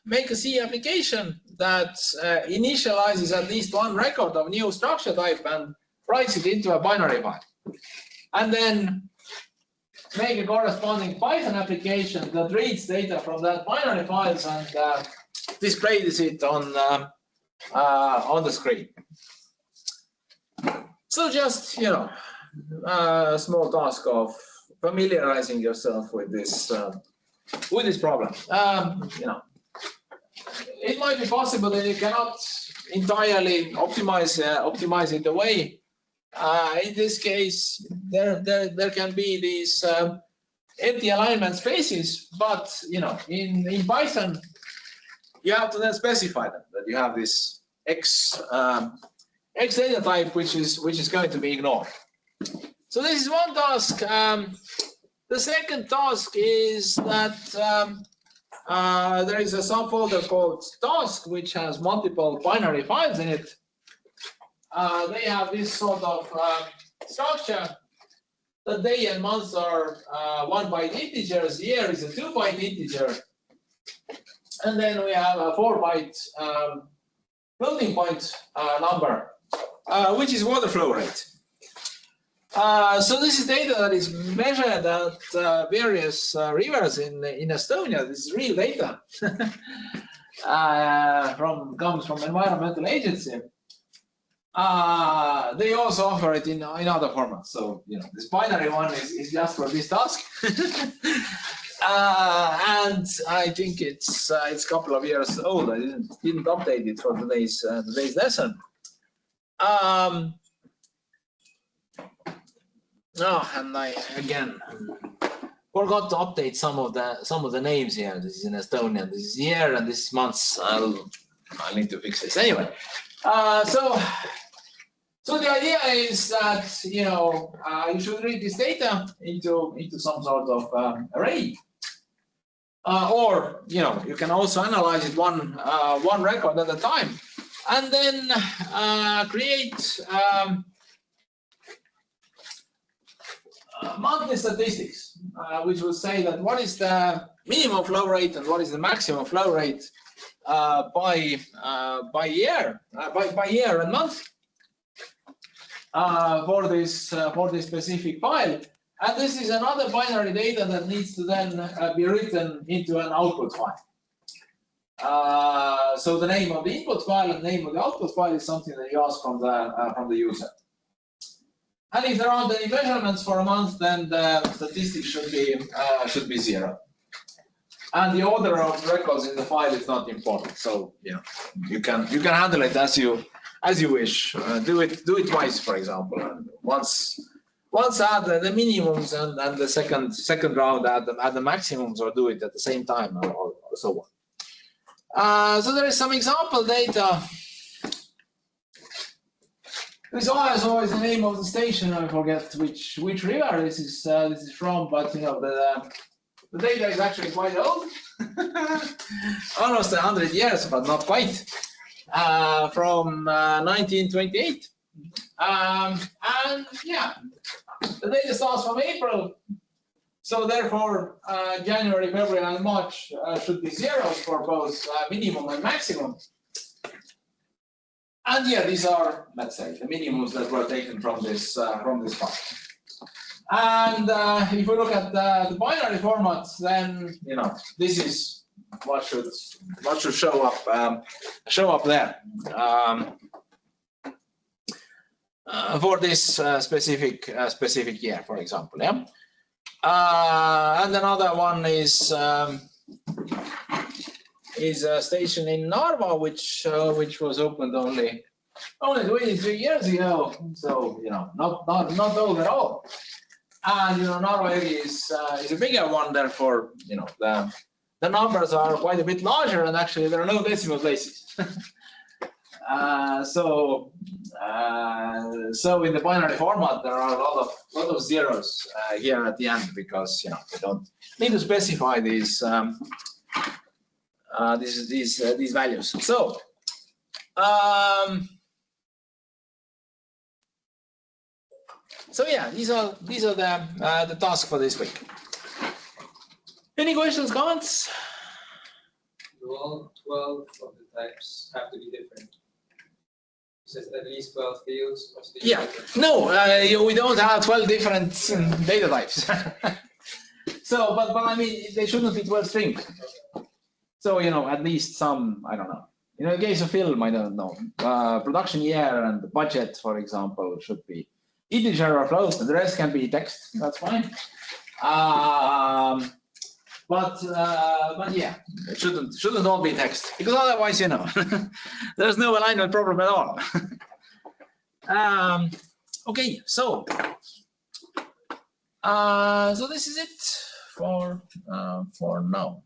make a C application that initializes at least one record of new structure type and writes it into a binary file, and then make a corresponding Python application that reads data from that binary files and displays it on the screen. So just a small task of familiarizing yourself with this problem. It might be possible that you cannot entirely optimize it away. In this case, there can be these empty alignment spaces, but in Python you have to then specify them, that you have this X data type which is going to be ignored. So this is one task. The second task is that there is a subfolder called task which has multiple binary files in it. They have this sort of structure, the day and months are 1-byte integers, year is a 2-byte integer, and then we have a 4-byte floating point number, which is water flow rate. So this is data that is measured at various rivers in Estonia. This is real data. Comes from Environmental Agency. They also offer it in other formats. So this binary one is just for this task. And I think it's a couple of years old. I didn't update it for today's lesson. And I again forgot to update some of the names here. This is in Estonian. This is year and this is months. I'll need to fix this anyway. So the idea is that you should read this data into some sort of array, or you can also analyze it one record at a time, and then create monthly statistics, which will say that what is the minimum flow rate and what is the maximum flow rate by year and month for this specific file. And this is another binary data that needs to then be written into an output file. So the name of the input file and the name of the output file is something that you ask from the user. And if there aren't any measurements for a month, then the statistics should be 0. And the order of records in the file is not important. So you can handle it as you wish. Do it twice, for example. And once add the minimums and the second round add the maximums, or do it at the same time, or so on. So there is some example data. There's always the name of the station. I forget which river this is from, but the data is actually quite old, almost 100 years, but not quite, from 1928. And yeah, the data starts from April, so therefore January, February, and March should be zeros for both minimum and maximum. And yeah, these are, let's say, the minimums that were taken from this file. And if we look at the binary format, then this is what should show up there for this specific year, for example. Yeah. And another one is a station in Narva, which was opened only 23 years ago, so not old at all. And Narva is a bigger one, therefore the numbers are quite a bit larger, and actually there are no decimal places. So in the binary format there are a lot of zeros here at the end, because we don't need to specify these values. So yeah, these are the tasks for this week. Any questions, comments? Do all 12 of the types have to be different? Says at least 12 fields? Yeah, no, we don't have 12 different data types. So, but I mean, they shouldn't be 12 strings. So, at least some, I don't know. In the case of film, I don't know. Production year and budget, for example, should be integer or float, and the rest can be text. That's fine. But yeah, it shouldn't all be text, because otherwise, there's no alignment problem at all. Okay, so this is it for now.